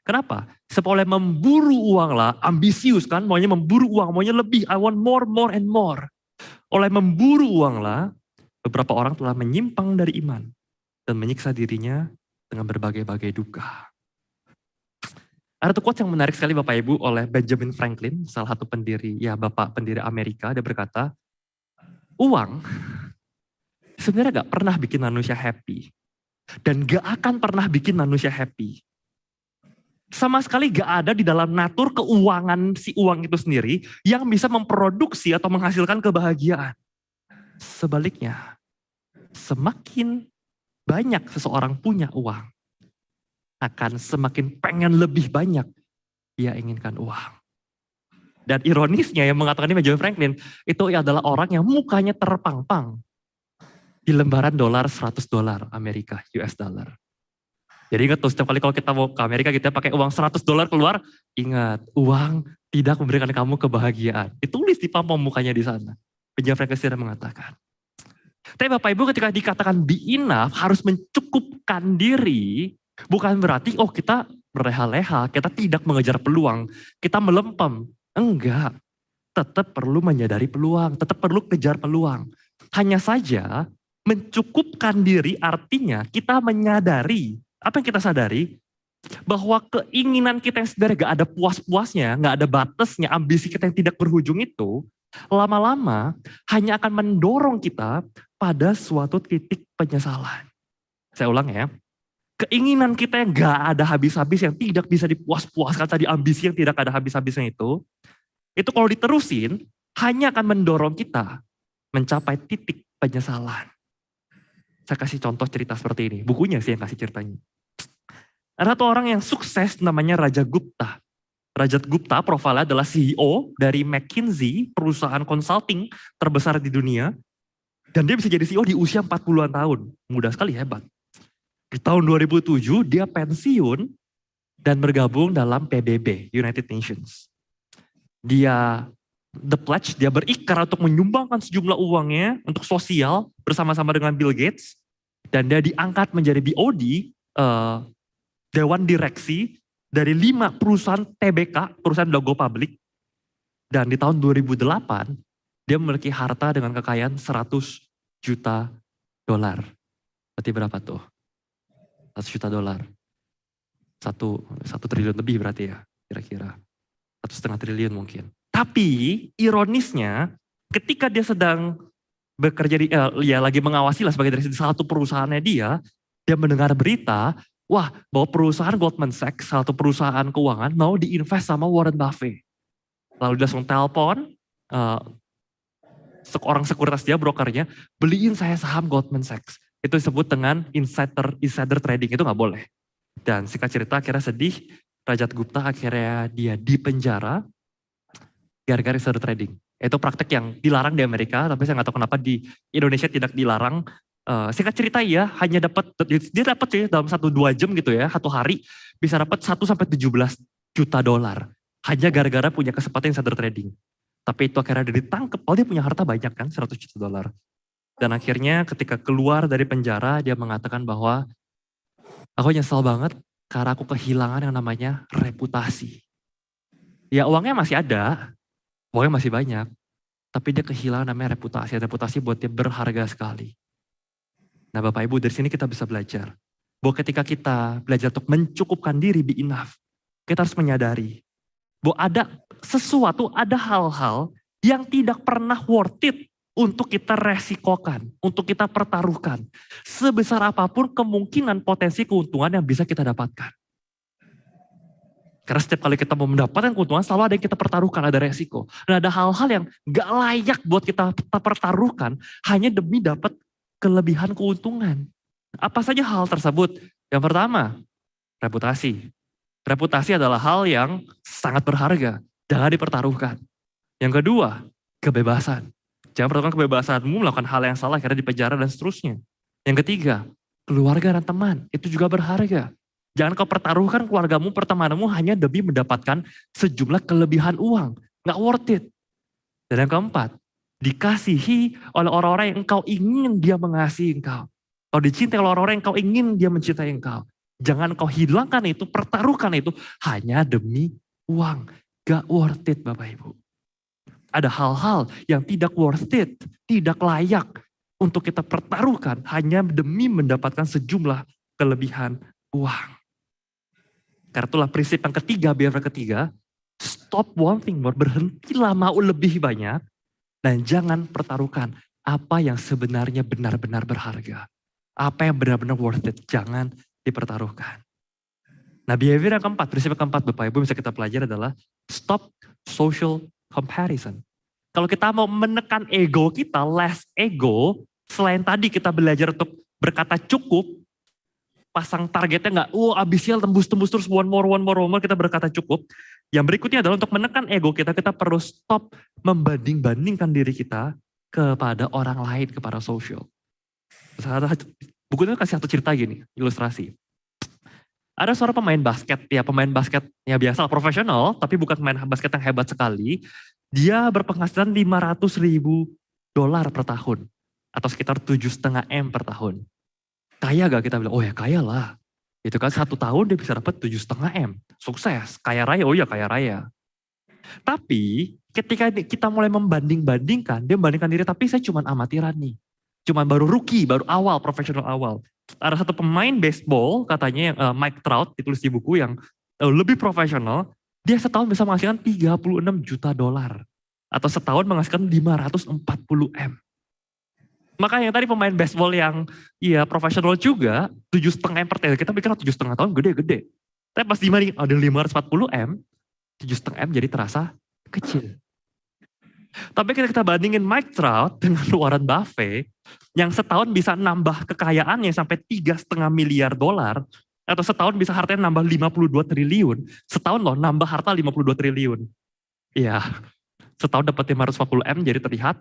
Kenapa? Sebab oleh memburu uang lah, ambisius kan, maunya memburu uang, maunya lebih, I want more and more. Oleh memburu uang lah, beberapa orang telah menyimpang dari iman dan menyiksa dirinya dengan berbagai-bagai duka. Ada tuh quotes yang menarik sekali Bapak Ibu oleh Benjamin Franklin, salah satu pendiri, Bapak pendiri Amerika, dia berkata, uang sebenarnya gak pernah bikin manusia happy. Dan gak akan pernah bikin manusia happy. Sama sekali gak ada di dalam natur keuangan si uang itu sendiri yang bisa memproduksi atau menghasilkan kebahagiaan. Sebaliknya, semakin banyak seseorang punya uang, akan semakin pengen lebih banyak dia inginkan uang. Dan ironisnya yang mengatakan ini Benjamin Franklin, itu adalah orang yang mukanya terpang-pang di lembaran $100 Amerika, US dollar. Jadi ingat tuh setiap kali kalau kita mau ke Amerika kita pakai uang $100 keluar, ingat uang tidak memberikan kamu kebahagiaan. Ditulis di pampang mukanya di sana. Benjamin Franklin mengatakan. Tapi Bapak Ibu ketika dikatakan be enough, harus mencukupkan diri, bukan berarti kita berleha-leha, kita tidak mengejar peluang, kita melempem. Enggak, tetap perlu menyadari peluang, tetap perlu kejar peluang. Hanya saja mencukupkan diri artinya kita menyadari, apa yang kita sadari? Bahwa keinginan kita yang sebenarnya gak ada puas-puasnya, gak ada batasnya, ambisi kita yang tidak berujung itu, lama-lama hanya akan mendorong kita pada suatu titik penyesalan. Saya ulang ya, keinginan kita yang gak ada habis-habis, yang tidak bisa dipuas-puaskan, tadi ambisi yang tidak ada habis-habisnya itu kalau diterusin, hanya akan mendorong kita mencapai titik penyesalan. Saya kasih contoh cerita seperti ini, bukunya sih yang kasih ceritanya. Ada satu orang yang sukses namanya Raja Gupta. Raja Gupta profilnya adalah CEO dari McKinsey, perusahaan consulting terbesar di dunia. Dan dia bisa jadi CEO di usia 40-an tahun. Mudah sekali, hebat. Di tahun 2007 dia pensiun dan bergabung dalam PBB, United Nations. Dia The Pledge, dia berikrar untuk menyumbangkan sejumlah uangnya untuk sosial bersama-sama dengan Bill Gates. Dan dia diangkat menjadi BOD, Dewan Direksi dari 5 perusahaan TBK, perusahaan logo publik. Dan di tahun 2008, dia memiliki harta dengan kekayaan 100 juta dolar. Berarti berapa tuh? 100 juta dolar. 1 triliun lebih berarti ya, kira-kira. 1,5 triliun mungkin. Tapi ironisnya, ketika dia sedang bekerja lagi mengawasi lah sebagai dari satu perusahaannya dia mendengar berita, bahwa perusahaan Goldman Sachs, salah satu perusahaan keuangan, mau diinvest sama Warren Buffett. Lalu dia langsung telepon, seorang sekuritas dia, brokernya, beliin saya saham Goldman Sachs. Itu disebut dengan insider trading, itu gak boleh. Dan singkat cerita akhirnya sedih, Raja Gupta akhirnya dia dipenjara gara-gara insider trading. Itu praktek yang dilarang di Amerika, tapi saya gak tahu kenapa di Indonesia tidak dilarang. Singkat cerita dia dapat dalam 1-2 jam gitu ya, 1 hari bisa dapat 1-17 juta dolar. Hanya gara-gara punya kesempatan insider trading. Tapi itu akhirnya dia ditangkap, dia punya harta banyak kan, 100 juta dolar. Dan akhirnya ketika keluar dari penjara dia mengatakan bahwa aku nyesel banget karena aku kehilangan yang namanya reputasi. Ya uangnya masih ada, uangnya masih banyak. Tapi dia kehilangan namanya reputasi. Reputasi buat dia berharga sekali. Nah Bapak Ibu, dari sini kita bisa belajar. Bahwa ketika kita belajar untuk mencukupkan diri, be enough. Kita harus menyadari bahwa ada hal-hal yang tidak pernah worth it untuk kita resikokan, untuk kita pertaruhkan. Sebesar apapun kemungkinan potensi keuntungan yang bisa kita dapatkan. Karena setiap kali kita mau mendapatkan keuntungan, selalu ada yang kita pertaruhkan, ada resiko. Dan ada hal-hal yang gak layak buat kita pertaruhkan, hanya demi dapat kelebihan keuntungan. Apa saja hal tersebut? Yang pertama, reputasi. Reputasi adalah hal yang sangat berharga, jangan dipertaruhkan. Yang kedua, kebebasan. Jangan pertaruhkan kebebasanmu melakukan hal yang salah, akhirnya dipenjara dan seterusnya. Yang ketiga, keluarga dan teman, itu juga berharga. Jangan kau pertaruhkan keluargamu, pertemananmu hanya demi mendapatkan sejumlah kelebihan uang. Nggak worth it. Dan yang keempat, dikasihi oleh orang-orang yang engkau ingin dia mengasihi engkau. Kau dicintai oleh orang-orang yang engkau ingin dia mencintai engkau. Jangan kau hilangkan itu, pertaruhkan itu hanya demi uang. Gak worth it Bapak Ibu. Ada hal-hal yang tidak worth it, tidak layak untuk kita pertaruhkan hanya demi mendapatkan sejumlah kelebihan uang. Karena itulah prinsip yang ketiga, behavior ketiga, stop wanting more, berhentilah mau lebih banyak, dan jangan pertaruhkan apa yang sebenarnya benar-benar berharga. Apa yang benar-benar worth it, jangan dipertaruhkan. Nah behavior yang keempat, prinsip yang keempat Bapak Ibu bisa kita pelajari adalah stop social comparison. Kalau kita mau menekan ego kita, less ego, selain tadi kita belajar untuk berkata cukup, pasang targetnya nggak, ambisial tembus-tembus terus one more, kita berkata cukup. Yang berikutnya adalah untuk menekan ego kita perlu stop membanding-bandingkan diri kita kepada orang lain, kepada social. Bukunya kasih satu cerita gini, ilustrasi. Ada seorang pemain basket ya biasa profesional, tapi bukan pemain basket yang hebat sekali. Dia berpenghasilan $500,000 per tahun. atau sekitar 7,5 M per tahun. Kaya gak kita bilang? Oh ya kaya lah. Itu kan 1 tahun dia bisa dapat 7,5 M. Sukses, kaya raya, oh ya kaya raya. Tapi ketika kita mulai membanding-bandingkan, dia membandingkan diri, tapi saya cuma amatiran nih. Cuman baru rookie, baru awal, profesional awal. Ada satu pemain baseball, katanya Mike Trout, ditulis di buku yang lebih profesional, dia setahun bisa menghasilkan 36 juta dolar. Atau setahun menghasilkan 540 M. Makanya tadi pemain baseball yang ya profesional juga, 7,5 M per tahun. Kita pikir 7,5 tahun gede-gede. Tapi pas dibanding ada 540 M, 7,5 M jadi terasa kecil. Tapi ketika kita bandingin Mike Trout dengan Warren Buffett, yang setahun bisa nambah kekayaannya sampai 3,5 miliar dolar, atau setahun bisa hartanya nambah 52 triliun, setahun loh nambah harta 52 triliun. Iya, setahun dapat 540 M jadi terlihat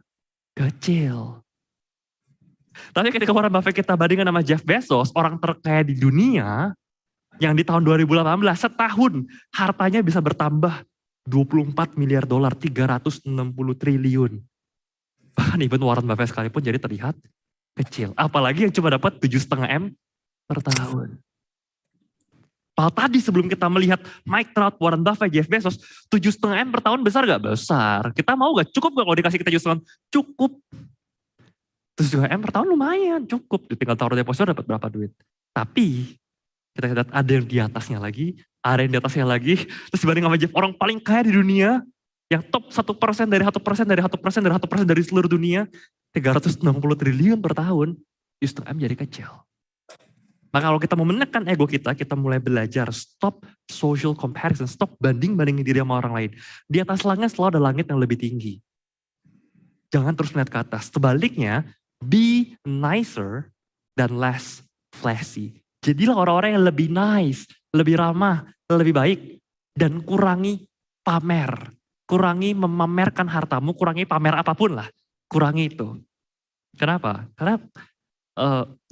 kecil. Tapi ketika Warren Buffett kita bandingkan sama Jeff Bezos, orang terkaya di dunia, yang di tahun 2018 setahun hartanya bisa bertambah 24 miliar dolar, 360 triliun. Bahkan even Warren Buffett sekalipun jadi terlihat kecil. Apalagi yang cuma dapat 7,5 M per tahun. Padahal tadi sebelum kita melihat Mike Trout, Warren Buffett, Jeff Bezos, 7,5 M per tahun besar gak? Besar. Kita mau gak? Cukup gak kalau dikasih kita 7,5 M? Cukup. 7,5 M per tahun lumayan, cukup. Tinggal taruh deposito dapat berapa duit. Tapi kita lihat ada yang di atasnya lagi, ada yang di atasnya lagi. Terus dibanding sama Jeff, orang paling kaya di dunia, yang top 1% dari 1% dari 1% dari 1% dari seluruh dunia, 360 triliun per tahun, 7,5 M jadi kecil. Maka kalau kita mau menekan ego kita mulai belajar stop social comparison, stop banding-bandingin diri sama orang lain. Di atas langit selalu ada langit yang lebih tinggi. Jangan terus melihat ke atas. Sebaliknya, be nicer dan less flashy. Jadilah orang-orang yang lebih nice, lebih ramah, lebih baik. Dan kurangi pamer. Kurangi memamerkan hartamu, kurangi pamer apapun lah. Kurangi itu. Kenapa? Karena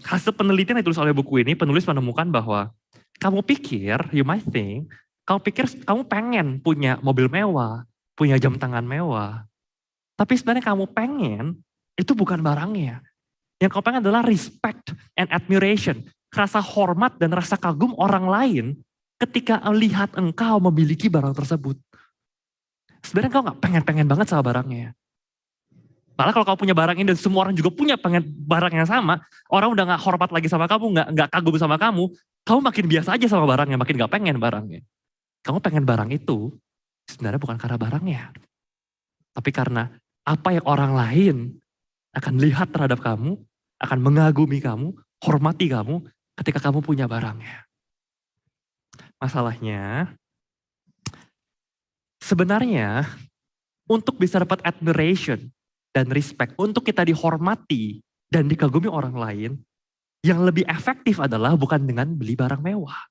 hasil penelitian yang ditulis oleh buku ini, penulis menemukan bahwa kamu pikir, you might think, kamu pikir kamu pengen punya mobil mewah, punya jam tangan mewah. Tapi sebenarnya kamu pengen, itu bukan barangnya. Yang kamu pengen adalah respect and admiration. Rasa hormat dan rasa kagum orang lain ketika melihat engkau memiliki barang tersebut. Sebenarnya kau gak pengen-pengen banget sama barangnya. Malah kalau kamu punya barang ini dan semua orang juga punya pengen barang yang sama, orang udah gak hormat lagi sama kamu, gak kagum sama kamu makin biasa aja sama barangnya, makin gak pengen barangnya. Kamu pengen barang itu, sebenarnya bukan karena barangnya. Tapi karena apa yang orang lain akan lihat terhadap kamu, akan mengagumi kamu, hormati kamu ketika kamu punya barangnya. Masalahnya, sebenarnya untuk bisa dapat admiration dan respect, untuk kita dihormati dan dikagumi orang lain, yang lebih efektif adalah bukan dengan beli barang mewah.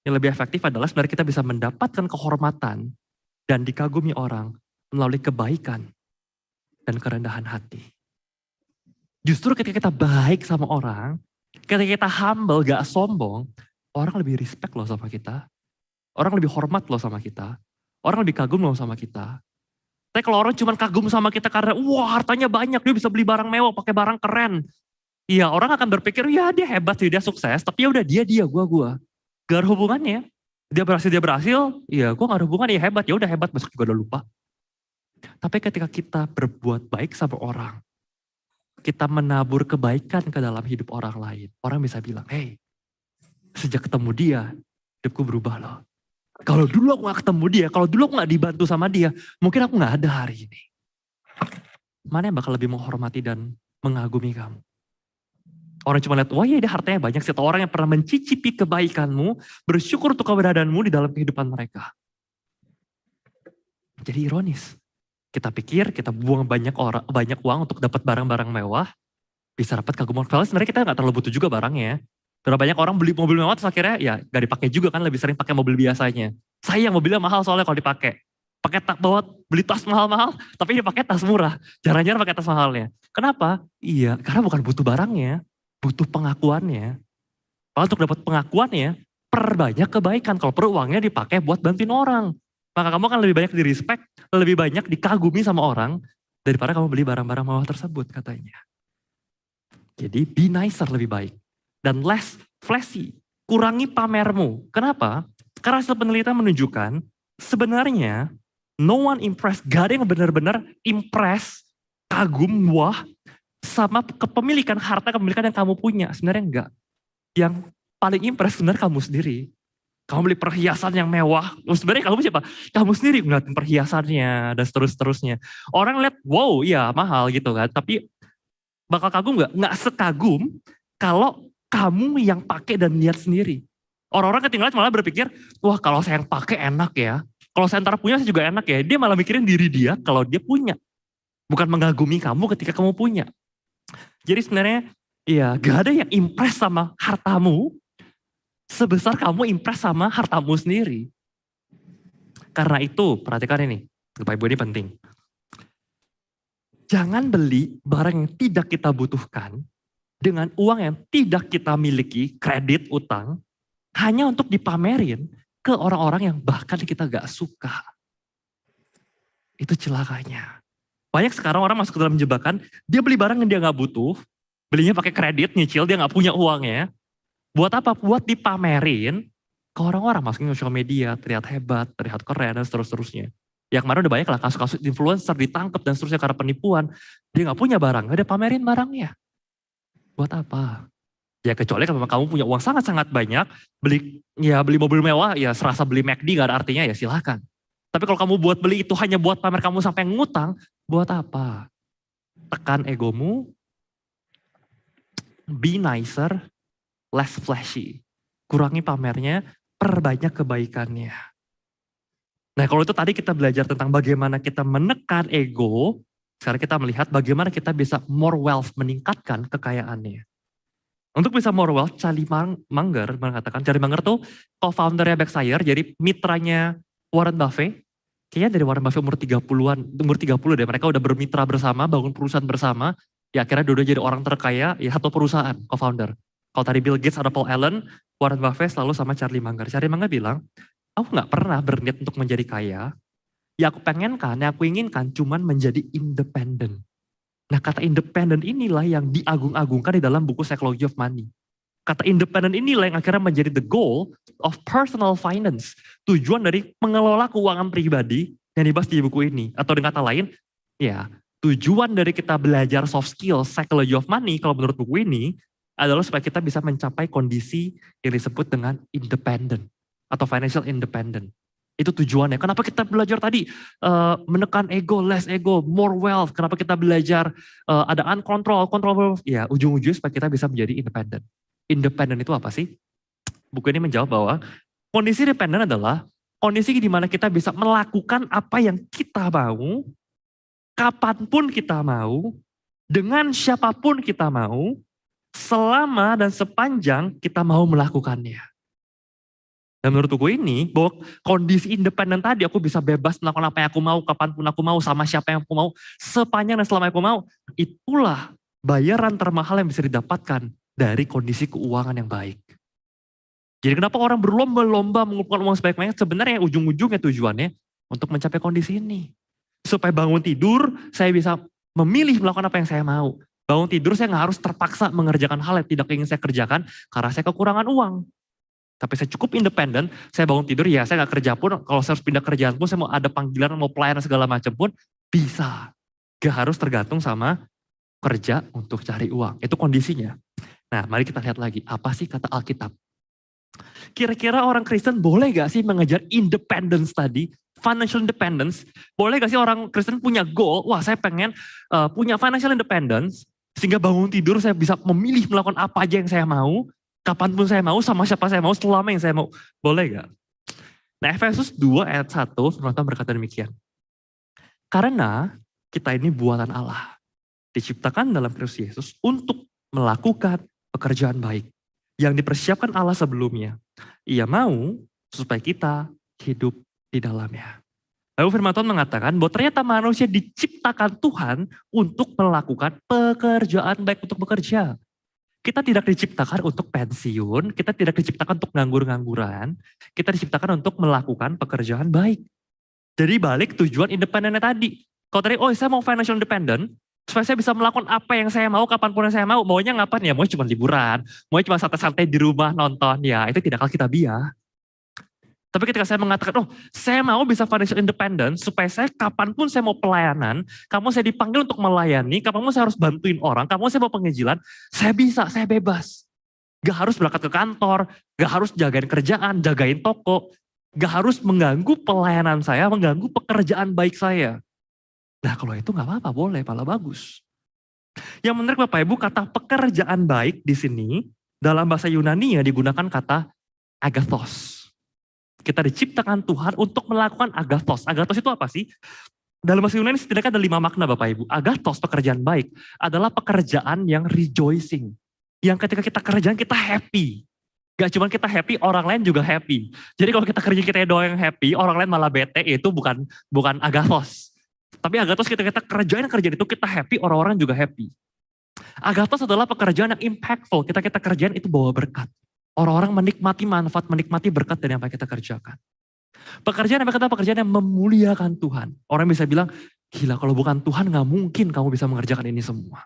Yang lebih efektif adalah sebenarnya kita bisa mendapatkan kehormatan dan dikagumi orang melalui kebaikan dan kerendahan hati. Justru ketika kita baik sama orang, ketika kita humble, gak sombong, orang lebih respect loh sama kita. Orang lebih hormat loh sama kita. Orang lebih kagum loh sama kita. Tapi kalau orang cuma kagum sama kita karena wah hartanya banyak, dia bisa beli barang mewah, pakai barang keren. Iya, orang akan berpikir ya dia hebat sih, dia sukses, tapi ya udah dia, gua. Gak ada hubungannya. Dia berhasil, iya gua gak ada hubungan, ya hebat, ya udah hebat, besok juga udah lupa. Tapi ketika kita berbuat baik sama orang, kita menabur kebaikan ke dalam hidup orang lain, orang bisa bilang, hey, sejak ketemu dia, hidupku berubah loh. Kalau dulu aku gak ketemu dia, kalau dulu aku gak dibantu sama dia, mungkin aku gak ada hari ini. Mana yang bakal lebih menghormati dan mengagumi kamu? Orang cuma lihat, wah ya dia hartanya banyak. Setiap orang yang pernah mencicipi kebaikanmu, bersyukur untuk keberadaanmu di dalam kehidupan mereka. Jadi ironis. Kita pikir kita buang banyak uang untuk dapat barang-barang mewah, bisa dapat kaguman. Kalau sebenarnya kita gak terlalu butuh juga barangnya. Berapa banyak orang beli mobil mewah terus akhirnya ya gak dipakai juga kan, lebih sering pakai mobil biasanya. Sayang mobilnya mahal soalnya kalau dipakai. Pakai beli tas mahal-mahal, tapi dia pakai tas murah. Jarang-jarang pakai tas mahalnya. Kenapa? Iya, karena bukan butuh barangnya, butuh pengakuannya. Kalau untuk dapat pengakuannya, perbanyak kebaikan. Kalau perlu uangnya dipakai buat bantuin orang. Maka kamu akan lebih banyak di-respect, lebih banyak dikagumi sama orang, daripada kamu beli barang-barang mewah tersebut katanya. Jadi be nicer lebih baik. Dan less flashy. Kurangi pamermu. Kenapa? Karena hasil penelitian menunjukkan sebenarnya no one impressed. Gak ada yang benar-benar impress, kagum, wah sama kepemilikan harta, kepemilikan yang kamu punya. Sebenarnya enggak. Yang paling impress sebenarnya kamu sendiri. Kamu beli perhiasan yang mewah. Sebenarnya kamu siapa? Kamu sendiri ngeliatin perhiasannya dan seterusnya. Orang lihat, wow iya mahal gitu kan. Tapi bakal kagum nggak? Nggak sekagum kalau kamu yang pakai dan lihat sendiri. Orang-orang ketinggalan malah berpikir, wah kalau saya yang pakai enak ya. Kalau saya ntar punya saya juga enak ya. Dia malah mikirin diri dia kalau dia punya. Bukan mengagumi kamu ketika kamu punya. Jadi sebenarnya ya gak ada yang impress sama hartamu sebesar kamu impress sama hartamu sendiri. Karena itu, perhatikan ini. Bapak Ibu ini penting. Jangan beli barang yang tidak kita butuhkan dengan uang yang tidak kita miliki, kredit, utang, hanya untuk dipamerin ke orang-orang yang bahkan kita gak suka. Itu celakanya. Banyak sekarang orang masuk ke dalam jebakan, dia beli barang yang dia gak butuh, belinya pakai kredit, nyicil, dia gak punya uangnya. Buat apa? Buat dipamerin ke orang-orang, masukin ke sosial media, terlihat hebat, terlihat keren, dan seterusnya. Ya kemarin udah banyak lah kasus-kasus influencer ditangkap dan seterusnya karena penipuan. Dia gak punya barang, gak ada pamerin barangnya. Buat apa? Ya kecuali kalau kamu punya uang sangat-sangat banyak, beli mobil mewah, ya serasa beli McD gak ada artinya, ya silahkan. Tapi kalau kamu buat beli itu hanya buat pamer kamu sampai ngutang, buat apa? Tekan egomu, be nicer, less flashy. Kurangi pamernya, perbanyak kebaikannya. Nah kalau itu tadi kita belajar tentang bagaimana kita menekan ego, sekarang kita melihat bagaimana kita bisa more wealth, meningkatkan kekayaannya. Untuk bisa more wealth, Charlie Munger mengatakan, Charlie Munger tuh co-foundernya Berkshire, jadi mitranya Warren Buffett. Kayaknya dari Warren Buffett umur 30 deh, mereka udah bermitra bersama, bangun perusahaan bersama, ya akhirnya dua-dua jadi orang terkaya, ya satu perusahaan, co-founder. Kalau tadi Bill Gates ada Paul Allen, Warren Buffett selalu sama Charlie Munger. Charlie Munger bilang, aku gak pernah berniat untuk menjadi kaya, ya aku pengenkan, yang aku inginkan cuman menjadi independen. Nah kata independen inilah yang diagung-agungkan di dalam buku Psychology of Money. Kata independen inilah yang akhirnya menjadi the goal of personal finance. Tujuan dari mengelola keuangan pribadi yang dibahas di buku ini. Atau dengan kata lain, ya tujuan dari kita belajar soft skills Psychology of Money kalau menurut buku ini adalah supaya kita bisa mencapai kondisi yang disebut dengan independent atau financial independent. Itu tujuannya. Kenapa kita belajar tadi menekan ego, less ego, more wealth. Kenapa kita belajar ada uncontrol, control. Ya ujung-ujungnya supaya kita bisa menjadi independent. Independent itu apa sih? Buku ini menjawab bahwa kondisi independent adalah kondisi di mana kita bisa melakukan apa yang kita mau, kapanpun kita mau, dengan siapapun kita mau, selama dan sepanjang kita mau melakukannya. Dan menurut buku ini, bahwa kondisi independen tadi aku bisa bebas melakukan apa yang aku mau, kapanpun aku mau, sama siapa yang aku mau, sepanjang dan selama aku mau, itulah bayaran termahal yang bisa didapatkan dari kondisi keuangan yang baik. Jadi kenapa orang berlomba-lomba mengumpulkan uang sebanyak-banyaknya, sebenarnya ujung-ujungnya tujuannya untuk mencapai kondisi ini. Supaya bangun tidur, saya bisa memilih melakukan apa yang saya mau. Bangun tidur saya nggak harus terpaksa mengerjakan hal yang tidak ingin saya kerjakan, karena saya kekurangan uang. Tapi saya cukup independen, saya bangun tidur, ya saya gak kerja pun, kalau saya harus pindah kerjaan pun, saya mau ada panggilan, mau pelayanan segala macam pun, bisa. Gak harus tergantung sama kerja untuk cari uang. Itu kondisinya. Nah mari kita lihat lagi, apa sih kata Alkitab? Kira-kira orang Kristen boleh gak sih mengejar independence tadi, financial independence? Boleh gak sih orang Kristen punya goal, wah saya pengen punya financial independence, sehingga bangun tidur saya bisa memilih melakukan apa aja yang saya mau, kapanpun saya mau, sama siapa saya mau, selama yang saya mau. Boleh gak? Nah Efesus 2 ayat 1, firman Tuhan berkata demikian. Karena kita ini buatan Allah. Diciptakan dalam Kristus Yesus untuk melakukan pekerjaan baik. Yang dipersiapkan Allah sebelumnya. Ia mau supaya kita hidup di dalamnya. Lalu firman Tuhan mengatakan bahwa ternyata manusia diciptakan Tuhan untuk melakukan pekerjaan baik, untuk bekerja. Kita tidak diciptakan untuk pensiun, kita tidak diciptakan untuk nganggur-ngangguran, kita diciptakan untuk melakukan pekerjaan baik. Jadi balik tujuan independennya tadi. Kalau tadi, oh saya mau financial independent, Supaya saya bisa melakukan apa yang saya mau, kapanpun yang saya mau. Maunya ngapain ya? Maunya cuma liburan, maunya cuma santai-santai di rumah nonton. Ya itu tidak akan kita biar. Tapi ketika saya mengatakan, oh saya mau bisa financial independence, supaya saya kapanpun saya mau pelayanan, kamu saya dipanggil untuk melayani, kapanpun saya harus bantuin orang, kamu saya mau penginjilan, saya bisa, saya bebas. Gak harus berangkat ke kantor, gak harus jagain kerjaan, jagain toko, gak harus mengganggu pelayanan saya, mengganggu pekerjaan baik saya. Nah kalau itu gak apa-apa, boleh, malah bagus. Yang menarik Bapak Ibu, kata pekerjaan baik di sini, dalam bahasa Yunani ya digunakan kata agathos. Kita diciptakan Tuhan untuk melakukan agathos. Agathos itu apa sih? Dalam bahasa Yunani setidaknya ada 5 makna Bapak Ibu. Agathos, pekerjaan baik, adalah pekerjaan yang rejoicing. Yang ketika kita kerjaan kita happy. Gak cuma kita happy, orang lain juga happy. Jadi kalau kita kerja kita doang yang happy, orang lain malah bete, itu bukan agathos. Tapi agathos kita kerjaan itu kita happy, orang-orang juga happy. Agathos adalah pekerjaan yang impactful. Kita kerjaan itu bawa berkat. Orang-orang menikmati manfaat, menikmati berkat dari apa yang kita kerjakan. Pekerjaan apa kata pekerjaan yang memuliakan Tuhan. Orang bisa bilang, gila kalau bukan Tuhan gak mungkin kamu bisa mengerjakan ini semua.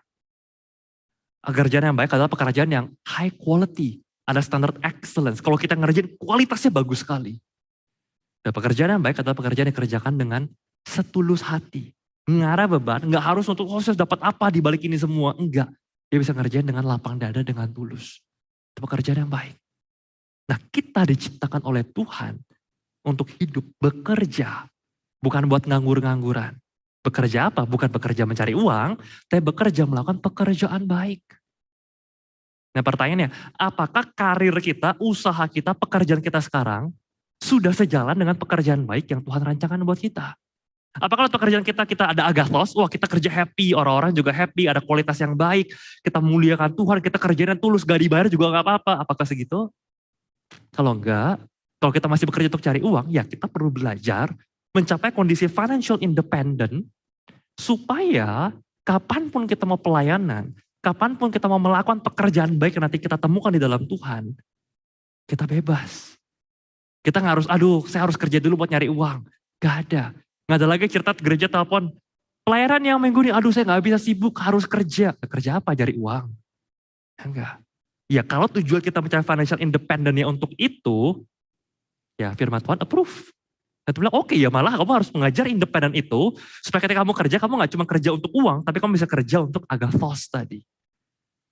Pekerjaan yang baik adalah pekerjaan yang high quality. Ada standar excellence. Kalau kita ngerjain kualitasnya bagus sekali. Dan pekerjaan yang baik adalah pekerjaan yang dikerjakan dengan setulus hati. Mengarah beban, gak harus untuk saya dapat apa di balik ini semua. Enggak. Dia bisa ngerjain dengan lapang dada, dengan tulus. Itu pekerjaan yang baik. Nah kita diciptakan oleh Tuhan untuk hidup, bekerja. Bukan buat nganggur-ngangguran. Bekerja apa? Bukan bekerja mencari uang, tapi bekerja melakukan pekerjaan baik. Nah pertanyaannya, apakah karir kita, usaha kita, pekerjaan kita sekarang sudah sejalan dengan pekerjaan baik yang Tuhan rancangkan buat kita? Apakah pekerjaan kita ada agathos, wah kita kerja happy, orang-orang juga happy, ada kualitas yang baik, kita muliakan Tuhan, kita kerjaan yang tulus, gak dibayar juga gak apa-apa. Apakah segitu? Kalau enggak, kalau kita masih bekerja untuk cari uang, ya kita perlu belajar mencapai kondisi financial independent, supaya kapanpun kita mau pelayanan, kapanpun kita mau melakukan pekerjaan baik yang nanti kita temukan di dalam Tuhan, kita bebas. Kita gak harus, saya harus kerja dulu buat nyari uang. Gak ada. Gak ada lagi cerita gereja telepon, pelayanan yang minggu ini, saya gak bisa sibuk, harus kerja. Kerja apa? Cari uang. Enggak. Ya kalau tujuan kita mencari financial independent-nya untuk itu, ya firman Tuhan approve. Dan Tuhan bilang, oke ya malah kamu harus mengajar independen itu, supaya ketika kamu kerja, kamu gak cuma kerja untuk uang, tapi kamu bisa kerja untuk agathos tadi.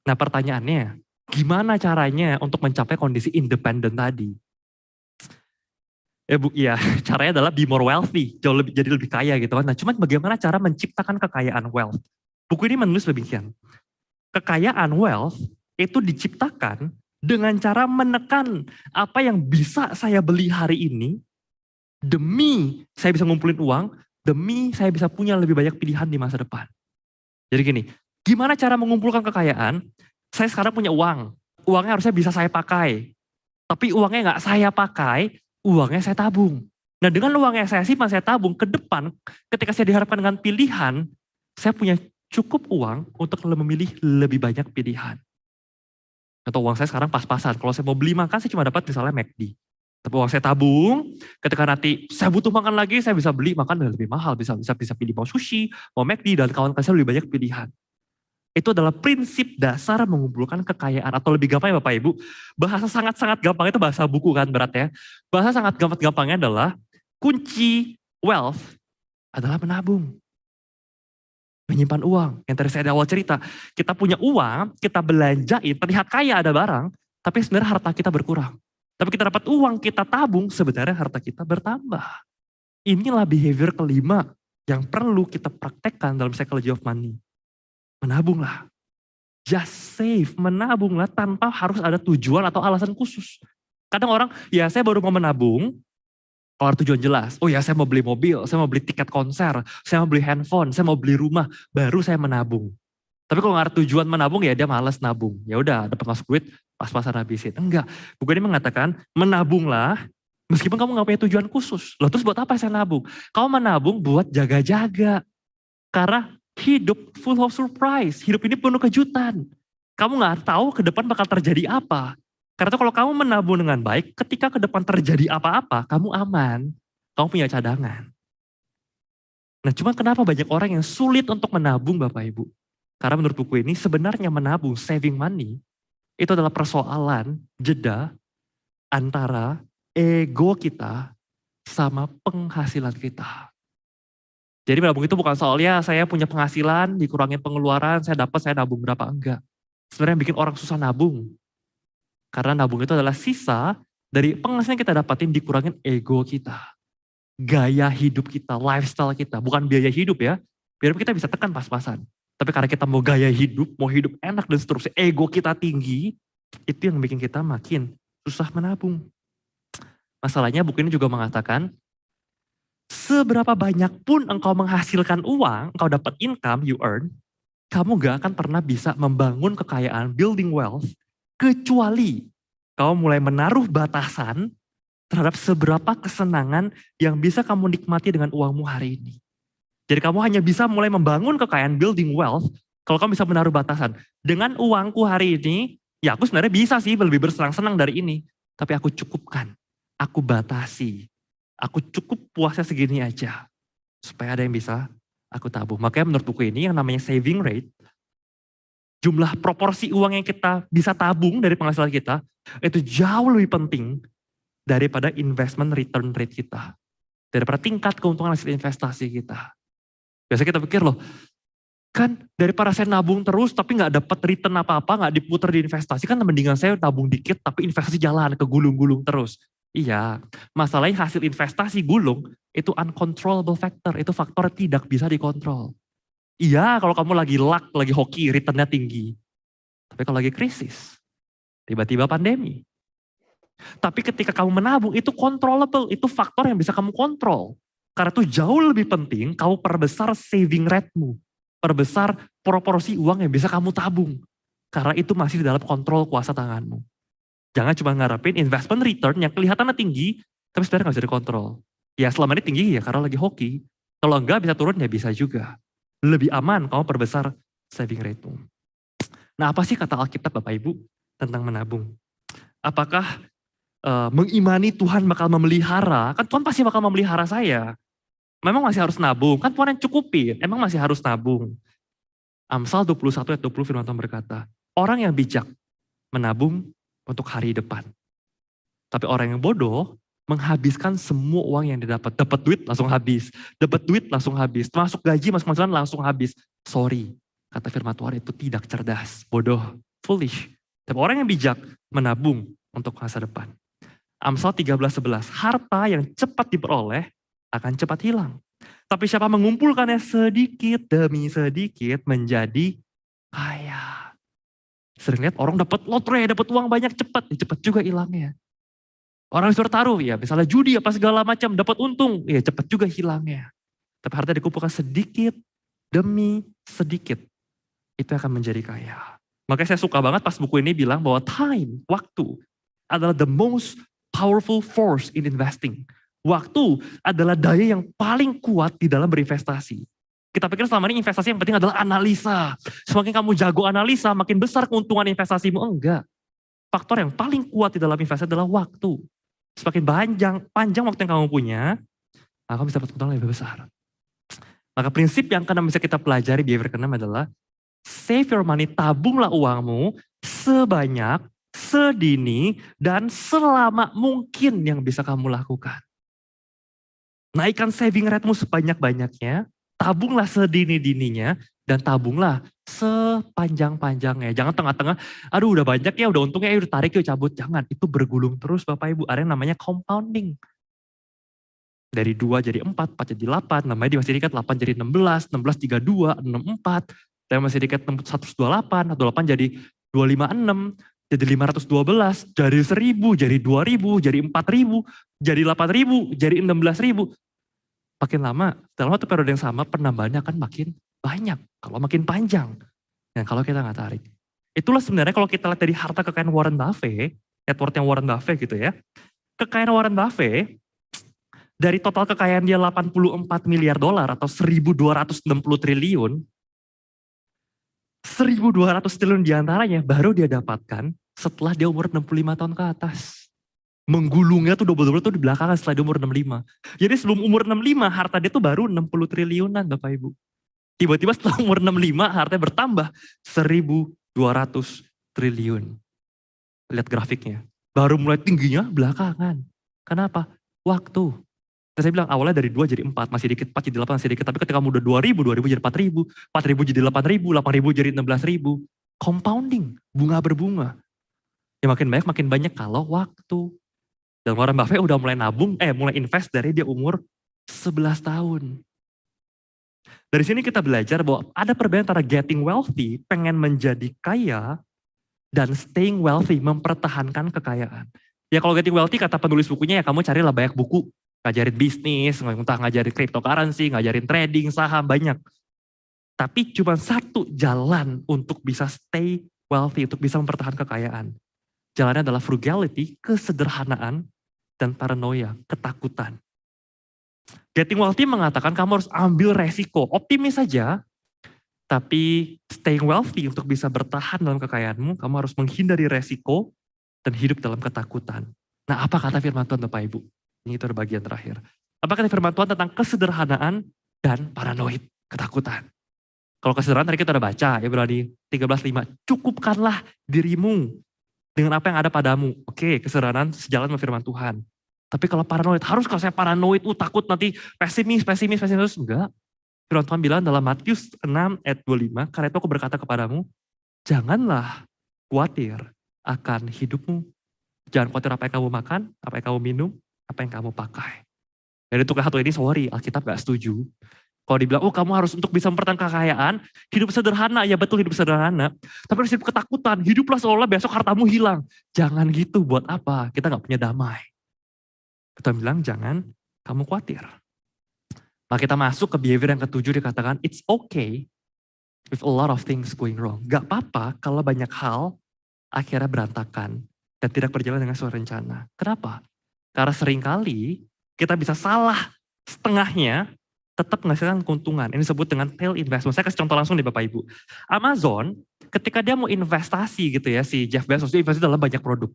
Nah pertanyaannya, gimana caranya untuk mencapai kondisi independen tadi? Ya caranya adalah be more wealthy, jadi lebih kaya gitu kan. Nah cuman bagaimana cara menciptakan kekayaan wealth? Buku ini menulis demikian. Kekayaan wealth itu diciptakan dengan cara menekan apa yang bisa saya beli hari ini, demi saya bisa ngumpulin uang, demi saya bisa punya lebih banyak pilihan di masa depan. Jadi gini, gimana cara mengumpulkan kekayaan? Saya sekarang punya uang, uangnya harusnya bisa saya pakai. Tapi uangnya gak saya pakai, uangnya saya tabung. Nah dengan uang yang saya simpan, saya tabung, ke depan ketika saya dihadapkan dengan pilihan, saya punya cukup uang untuk memilih lebih banyak pilihan. Atau uang saya sekarang pas-pasan, kalau saya mau beli makan saya cuma dapat misalnya McD. Tapi uang saya tabung, ketika nanti saya butuh makan lagi, saya bisa beli makan yang lebih mahal, bisa pilih mau sushi, mau McD, dan kawan-kawan saya lebih banyak pilihan. Itu adalah prinsip dasar mengumpulkan kekayaan. Atau lebih gampang ya Bapak Ibu, bahasa sangat-sangat gampang itu bahasa buku kan berat ya. Bahasa sangat gampangnya adalah kunci wealth adalah menabung. Menyimpan uang. Yang tadi saya di awal cerita, kita punya uang, kita belanjain, terlihat kaya ada barang, tapi sebenarnya harta kita berkurang. Tapi kita dapat uang, kita tabung, sebenarnya harta kita bertambah. Inilah behavior kelima yang perlu kita praktekkan dalam psychology of money. Menabunglah. Just save, menabunglah tanpa harus ada tujuan atau alasan khusus. Kadang orang, ya saya baru mau menabung, kalau ada tujuan jelas. Oh ya saya mau beli mobil, saya mau beli tiket konser, saya mau beli handphone, saya mau beli rumah, baru saya menabung. Tapi kalau nggak ada tujuan menabung ya dia malas nabung. Ya udah dapat masuk duit, pas-pasan habisin. Enggak, buku ini mengatakan menabunglah meskipun kamu nggak punya tujuan khusus. Loh terus buat apa saya nabung? Kamu menabung buat jaga-jaga. Karena hidup full of surprise. Hidup ini penuh kejutan. Kamu gak tahu ke depan bakal terjadi apa. Karena kalau kamu menabung dengan baik, ketika ke depan terjadi apa-apa, kamu aman. Kamu punya cadangan. Nah cuma kenapa banyak orang yang sulit untuk menabung Bapak Ibu? Karena menurut buku ini sebenarnya menabung, saving money, itu adalah persoalan jeda antara ego kita sama penghasilan kita. Jadi menabung itu bukan soalnya saya punya penghasilan, dikurangin pengeluaran, saya nabung berapa, enggak. Sebenarnya yang bikin orang susah nabung. Karena nabung itu adalah sisa dari penghasilan kita dapatin dikurangin ego kita. Gaya hidup kita, lifestyle kita, bukan biaya hidup ya. Biar kita bisa tekan pas-pasan. Tapi karena kita mau gaya hidup, mau hidup enak dan seterusnya, ego kita tinggi, itu yang bikin kita makin susah menabung. Masalahnya buku ini juga mengatakan, seberapa banyak pun engkau menghasilkan uang, engkau dapat income, you earn, kamu gak akan pernah bisa membangun kekayaan, building wealth, kecuali kau mulai menaruh batasan terhadap seberapa kesenangan yang bisa kamu nikmati dengan uangmu hari ini. Jadi kamu hanya bisa mulai membangun kekayaan, building wealth, kalau kamu bisa menaruh batasan. Dengan uangku hari ini, ya aku sebenarnya bisa sih lebih bersenang-senang dari ini. Tapi aku cukupkan, aku batasi. Aku cukup puasnya segini aja. Supaya ada yang bisa aku tabung. Makanya menurut buku ini yang namanya saving rate, jumlah proporsi uang yang kita bisa tabung dari penghasilan kita, itu jauh lebih penting daripada investment return rate kita. Daripada tingkat keuntungan hasil investasi kita. Biasanya kita pikir loh, kan daripada saya nabung terus tapi gak dapat return apa-apa, gak diputar di investasi, kan mendingan saya tabung dikit tapi investasi jalan, kegulung-gulung terus. Iya, masalahnya hasil investasi gulung itu uncontrollable factor, itu faktor tidak bisa dikontrol. Iya, kalau kamu lagi luck, lagi hoki, returnnya tinggi. Tapi kalau lagi krisis, tiba-tiba pandemi. Tapi ketika kamu menabung, itu controllable, itu faktor yang bisa kamu kontrol. Karena itu jauh lebih penting, kamu perbesar saving rate-mu. Perbesar proporsi uang yang bisa kamu tabung. Karena itu masih di dalam kontrol kuasa tanganmu. Jangan cuma ngarepin investment return yang kelihatannya tinggi, tapi sebenarnya gak bisa dikontrol. Ya selama ini tinggi ya karena lagi hoki. Kalau enggak bisa turun ya bisa juga. Lebih aman kamu perbesar saving rate-mu. Nah apa sih kata Alkitab Bapak Ibu tentang menabung? Apakah mengimani Tuhan bakal memelihara? Kan Tuhan pasti bakal memelihara saya. Memang masih harus nabung, kan Tuhan yang cukupin, emang masih harus nabung. Amsal 21 ayat 20 firman Tuhan berkata, orang yang bijak menabung untuk hari depan. Tapi orang yang bodoh menghabiskan semua uang yang didapat. Dapat duit langsung habis. Dapat duit langsung habis. Masuk gaji, masuk penghasilan langsung habis. Sorry, kata firman Tuhan itu tidak cerdas. Bodoh, foolish. Tapi orang yang bijak menabung untuk masa depan. Amsal 13:11, harta yang cepat diperoleh akan cepat hilang. Tapi siapa mengumpulkannya sedikit demi sedikit menjadi kaya. Sering lihat orang dapat lotre, dapat uang banyak cepat juga hilangnya. Orang yang bertaruh, ya misalnya judi apa segala macam, dapat untung, ya cepat juga hilangnya. Tapi harta dikumpulkan sedikit demi sedikit, itu akan menjadi kaya. Makanya saya suka banget pas buku ini bilang bahwa time, waktu, adalah the most powerful force in investing. Waktu adalah daya yang paling kuat di dalam berinvestasi. Kita pikir selama ini investasi yang penting adalah analisa. Semakin kamu jago analisa, makin besar keuntungan investasimu. Enggak. Faktor yang paling kuat di dalam investasi adalah waktu. Semakin panjang waktu yang kamu punya, kamu bisa dapat keuntungan lebih besar. Maka prinsip yang kena bisa kita pelajari behavior ke-6 adalah save your money, tabunglah uangmu sebanyak, sedini, dan selama mungkin yang bisa kamu lakukan. Naikkan saving rate-mu sebanyak-banyaknya, tabunglah sedini-dininya, dan tabunglah sepanjang-panjangnya. Jangan tengah-tengah, aduh udah banyak ya, udah untungnya, udah tarik yuk cabut. Jangan, itu bergulung terus Bapak Ibu. Ada yang namanya compounding. Dari 2 jadi 4, 4 jadi 8, namanya masih diikat 8 jadi 16, 16 32, 64, dan masih diikat 128, 128 jadi 256, jadi 512, jadi 1000, jadi 2000, jadi 4000, jadi 8000, jadi 16000. Makin lama, dalam satu periode yang sama penambahannya akan makin banyak. Kalau makin panjang. Dan kalau kita nggak tarik. Itulah sebenarnya kalau kita lihat dari harta kekayaan Warren Buffett, net worth yang Warren Buffett gitu ya. Kekayaan Warren Buffett, dari total kekayaan dia 84 miliar dolar atau 1.260 triliun, 1.200 triliun diantaranya baru dia dapatkan setelah dia umur 65 tahun ke atas. Menggulungnya tuh double-double tuh di belakangan setelah dia umur 65. Jadi sebelum umur 65 harta dia tuh baru 60 triliunan Bapak Ibu. Tiba-tiba setelah umur 65 hartanya bertambah 1.200 triliun. Lihat grafiknya. Baru mulai tingginya belakangan. Kenapa? Waktu. Terus saya bilang awalnya dari 2 jadi 4, masih dikit, 4 jadi 8 masih dikit. Tapi ketika kamu udah 2.000, 2.000 jadi 4.000, 4.000 jadi 8.000, 8.000 jadi 16.000. Compounding, bunga berbunga. Ya makin banyak kalau waktu. Dan Warren Buffett udah mulai mulai invest dari dia umur 11 tahun. Dari sini kita belajar bahwa ada perbedaan antara getting wealthy, pengen menjadi kaya, dan staying wealthy, mempertahankan kekayaan. Ya kalau getting wealthy kata penulis bukunya ya kamu carilah banyak buku. Ngajarin bisnis, entah ngajarin cryptocurrency, ngajarin trading, saham, banyak. Tapi cuma satu jalan untuk bisa stay wealthy, untuk bisa mempertahankan kekayaan. Jalannya adalah frugality, kesederhanaan, dan paranoia, ketakutan. Getting wealthy mengatakan kamu harus ambil resiko, optimis saja, tapi staying wealthy untuk bisa bertahan dalam kekayaanmu, kamu harus menghindari resiko dan hidup dalam ketakutan. Nah, apa kata firman Tuhan Bapak Ibu? Ini itu bagian terakhir. Apa kata firman Tuhan tentang kesederhanaan dan paranoid, ketakutan? Kalau kesederhanaan tadi kita udah baca, Ibrani 13:5, cukupkanlah dirimu dengan apa yang ada padamu. Oke, kesederhanaan sejalan sama firman Tuhan. Tapi kalau paranoid, harus kalau saya paranoid, takut nanti pesimis, enggak. Firman Tuhan bilang dalam Matius 6 ayat 25, karena itu aku berkata kepadamu, janganlah khawatir akan hidupmu. Jangan khawatir apa yang kamu makan, apa yang kamu minum, apa yang kamu pakai. Dan untuk satu ini, sorry, Alkitab gak setuju. Kalau dibilang, kamu harus untuk bisa mempertahankan kekayaan, hidup sederhana, ya betul hidup sederhana. Tapi harus hidup ketakutan, hiduplah seolah besok hartamu hilang. Jangan gitu, buat apa? Kita gak punya damai. Kita bilang, jangan kamu khawatir. Nah kita masuk ke behavior yang ketujuh dikatakan, it's okay with a lot of things going wrong. Gak apa-apa kalau banyak hal akhirnya berantakan dan tidak berjalan dengan sesuai rencana. Kenapa? Karena seringkali kita bisa salah setengahnya, tetap menghasilkan keuntungan. Ini disebut dengan tail investment. Saya kasih contoh langsung nih Bapak Ibu. Amazon, ketika dia mau investasi gitu ya, si Jeff Bezos, dia investasi dalam banyak produk.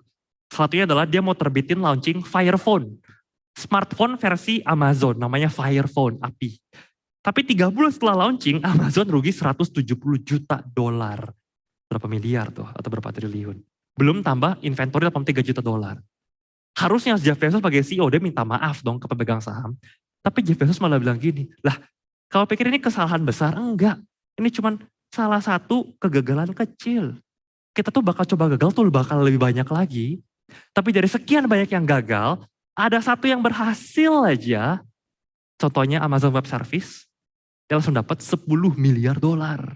Salah satunya adalah dia mau terbitin launching Fire Phone. Smartphone versi Amazon, namanya Fire Phone, API. Tapi 3 bulan setelah launching, Amazon rugi 170 juta dolar. Berapa miliar tuh, atau berapa triliun. Belum tambah inventory 83 juta dolar. Harusnya Jeff Bezos sebagai CEO, dia minta maaf dong ke pemegang saham. Tapi Jeff Bezos malah bilang gini, lah kalau pikir ini kesalahan besar, enggak. Ini cuma salah satu kegagalan kecil. Kita tuh bakal coba gagal tuh bakal lebih banyak lagi. Tapi dari sekian banyak yang gagal, ada satu yang berhasil aja. Contohnya Amazon Web Service, dia langsung dapat 10 miliar dolar.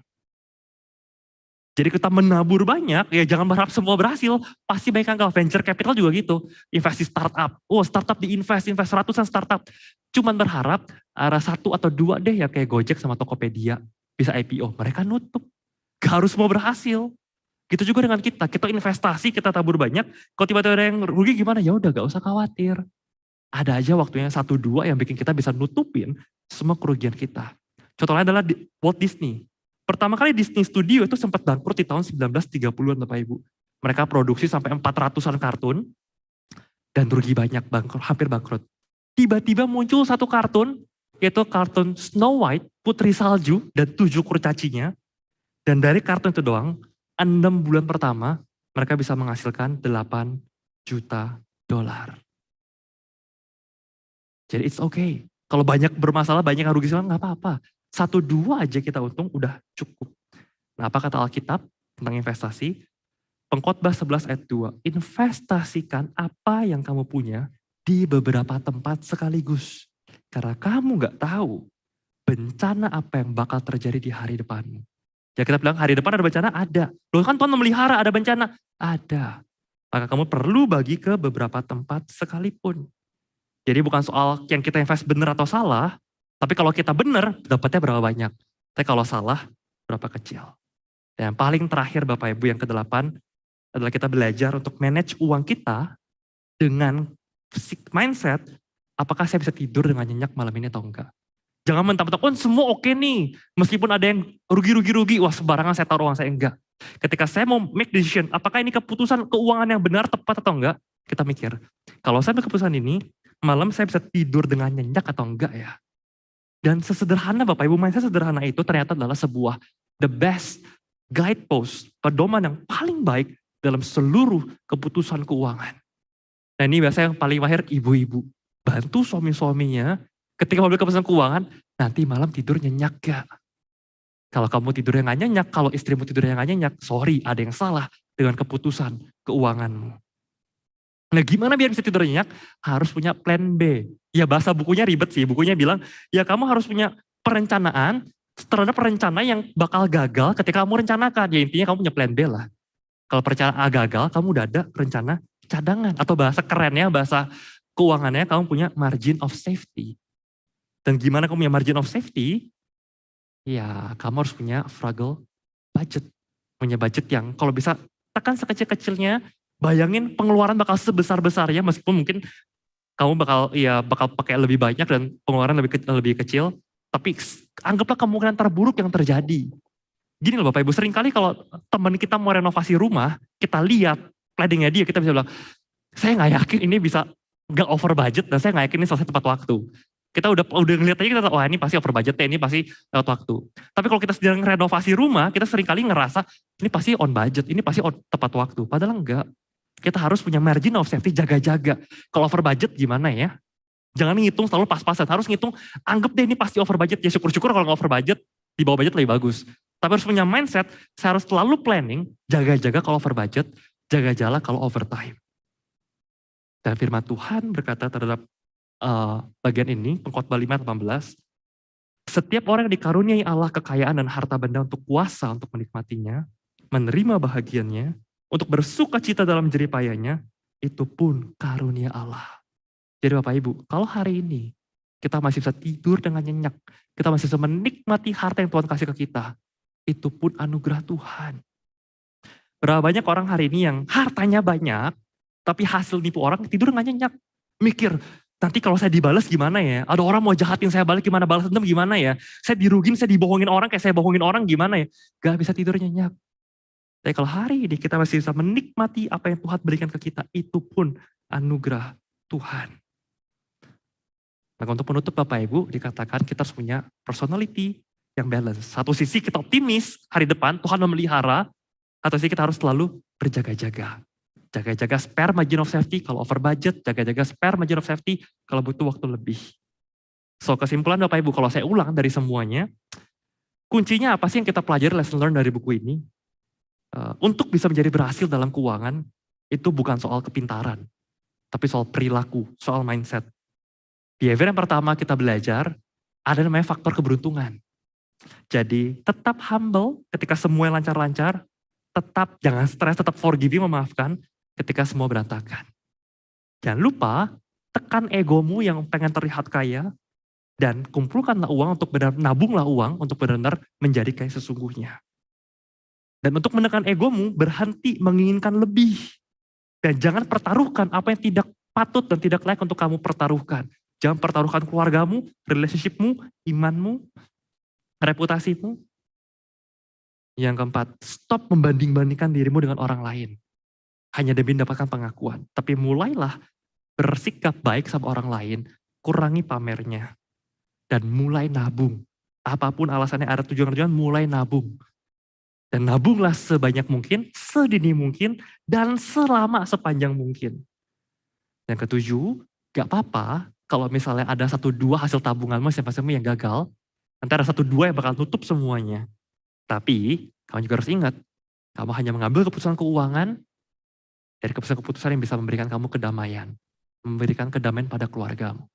Jadi kita menabur banyak, ya jangan berharap semua berhasil. Pasti banyak yang gagal. Venture capital juga gitu. Investasi startup. Startup invest ratusan startup. Cuman berharap ada 1 atau 2 deh yang kayak Gojek sama Tokopedia bisa IPO. Mereka nutup. Gak harus semua berhasil. Gitu juga dengan kita investasi, kita tabur banyak. Kalau tiba-tiba ada yang rugi gimana? Ya udah gak usah khawatir. Ada aja waktunya 1-2 yang bikin kita bisa nutupin semua kerugian kita. Contohnya adalah Walt Disney. Pertama kali Disney Studio itu sempat bangkrut di tahun 1930-an Bapak Ibu. Mereka produksi sampai 400-an kartun dan rugi banyak, hampir bangkrut. Tiba-tiba muncul satu kartun, yaitu kartun Snow White, Putri Salju dan 7 kurcacinya. Dan dari kartun itu doang, 6 bulan pertama mereka bisa menghasilkan 8 juta dolar. Jadi it's okay. Kalau banyak bermasalah, banyak yang rugi semua, gak apa-apa. 1-2 aja kita untung udah cukup. Nah apa kata Alkitab tentang investasi? Pengkhotbah 11 ayat 2. Investasikan apa yang kamu punya di beberapa tempat sekaligus. Karena kamu gak tahu bencana apa yang bakal terjadi di hari depanmu. Ya kita bilang hari depan ada bencana? Ada. Loh kan Tuhan memelihara ada bencana? Ada. Maka kamu perlu bagi ke beberapa tempat sekalipun. Jadi bukan soal yang kita invest benar atau salah, tapi kalau kita benar, dapatnya berapa banyak. Tapi kalau salah, berapa kecil. Dan yang paling terakhir Bapak Ibu yang ke-8, adalah kita belajar untuk manage uang kita dengan mindset, apakah saya bisa tidur dengan nyenyak malam ini atau enggak. Jangan mentang-mentang, semua oke nih. Meskipun ada yang rugi-rugi, wah sembarangan saya taruh uang saya, enggak. Ketika saya mau make decision, apakah ini keputusan keuangan yang benar, tepat atau enggak, kita mikir. Kalau saya ambil keputusan ini, malam saya bisa tidur dengan nyenyak atau enggak ya. Dan sesederhana Bapak Ibu, mindset sederhana itu ternyata adalah sebuah the best guidepost, pedoman yang paling baik dalam seluruh keputusan keuangan. Nah ini biasanya yang paling mahir ibu-ibu. Bantu suami-suaminya ketika mau beli keputusan keuangan, nanti malam tidur nyenyak gak? Kalau kamu tidurnya nggak nyenyak, kalau istrimu tidurnya nggak nyenyak, sorry, ada yang salah dengan keputusan keuanganmu. Nah gimana biar bisa tidur nyenyak? Harus punya plan B. Ya bahasa bukunya ribet sih, bukunya bilang, ya kamu harus punya perencanaan terhadap rencana yang bakal gagal ketika kamu rencanakan. Ya intinya kamu punya plan B lah. Kalau perencanaan A gagal, kamu udah ada rencana cadangan. Atau bahasa kerennya, bahasa keuangannya, kamu punya margin of safety. Dan gimana kamu punya margin of safety? Ya kamu harus punya frugal budget. Punya budget yang kalau bisa tekan sekecil-kecilnya, bayangin pengeluaran bakal sebesar-besarnya meskipun mungkin kamu bakal pakai lebih banyak dan pengeluaran lebih kecil, tapi anggaplah kemungkinan terburuk yang terjadi. Gini loh Bapak Ibu, sering kali kalau teman kita mau renovasi rumah, kita lihat planningnya dia, kita bisa bilang, saya nggak yakin ini bisa nggak over budget dan saya nggak yakin ini selesai tepat waktu. Kita udah ngeliat aja kita tahu, wah ini pasti over budget ya, ini pasti lewat waktu. Tapi kalau kita sedang renovasi rumah, kita sering kali ngerasa ini pasti on budget, ini pasti tepat waktu. Padahal enggak. Kita harus punya margin of safety, jaga-jaga. Kalau over budget gimana ya? Jangan ngitung selalu pas-pasan, harus ngitung, anggap deh ini pasti over budget. Ya syukur-syukur kalau nggak over budget, di bawah budget lebih bagus. Tapi harus punya mindset, saya harus selalu planning, jaga-jaga kalau over budget, jaga-jaga kalau overtime. Dan firman Tuhan berkata terhadap bagian ini, Pengkhotbah 5:18, setiap orang yang dikaruniai Allah kekayaan dan harta benda untuk kuasa untuk menikmatinya, menerima bahagiannya, untuk bersuka cita dalam jeripayanya, itu pun karunia Allah. Jadi Bapak Ibu, kalau hari ini kita masih bisa tidur dengan nyenyak, kita masih bisa menikmati harta yang Tuhan kasih ke kita, itu pun anugerah Tuhan. Berapa banyak orang hari ini yang hartanya banyak, tapi hasil nipu orang tidur nggak nyenyak. Mikir, nanti kalau saya dibalas gimana ya? Ada orang mau jahatin saya balik gimana, balas dendam gimana ya? Saya dirugin, saya dibohongin orang kayak saya bohongin orang gimana ya? Gak bisa tidur nyenyak. Tapi kalau hari ini kita masih bisa menikmati apa yang Tuhan berikan ke kita, itu pun anugerah Tuhan. Nah untuk penutup Bapak Ibu, dikatakan kita harus punya personality yang balance. Satu sisi kita optimis, hari depan Tuhan memelihara, atau sisi kita harus selalu berjaga-jaga. Jaga-jaga spare margin of safety kalau over budget, jaga-jaga spare margin of safety kalau butuh waktu lebih. So kesimpulan Bapak Ibu, kalau saya ulang dari semuanya, kuncinya apa sih yang kita pelajari lesson learn dari buku ini? Untuk bisa menjadi berhasil dalam keuangan, itu bukan soal kepintaran, tapi soal perilaku, soal mindset. Behavior yang pertama kita belajar, ada namanya faktor keberuntungan. Jadi tetap humble ketika semua lancar-lancar, tetap jangan stres, tetap forgiving, memaafkan ketika semua berantakan. Jangan lupa, tekan egomu yang pengen terlihat kaya, dan kumpulkanlah uang untuk nabunglah uang untuk benar-benar menjadi kaya sesungguhnya. Dan untuk menekan egomu, berhenti menginginkan lebih. Dan jangan pertaruhkan apa yang tidak patut dan tidak layak untuk kamu pertaruhkan. Jangan pertaruhkan keluargamu, relationshipmu, imanmu, reputasimu. Yang keempat, stop membanding-bandingkan dirimu dengan orang lain. Hanya demi mendapatkan pengakuan. Tapi mulailah bersikap baik sama orang lain, kurangi pamernya. Dan mulai nabung. Apapun alasannya ada tujuan-tujuan, mulai nabung. Dan nabunglah sebanyak mungkin, sedini mungkin, dan selama sepanjang mungkin. Yang ketujuh, gak apa-apa kalau misalnya ada 1-2 hasil tabunganmu yang gagal, nanti ada 1-2 yang bakal tutup semuanya. Tapi, kamu juga harus ingat, kamu hanya mengambil keputusan keuangan dari keputusan-keputusan yang bisa memberikan kamu kedamaian. Memberikan kedamaian pada keluargamu.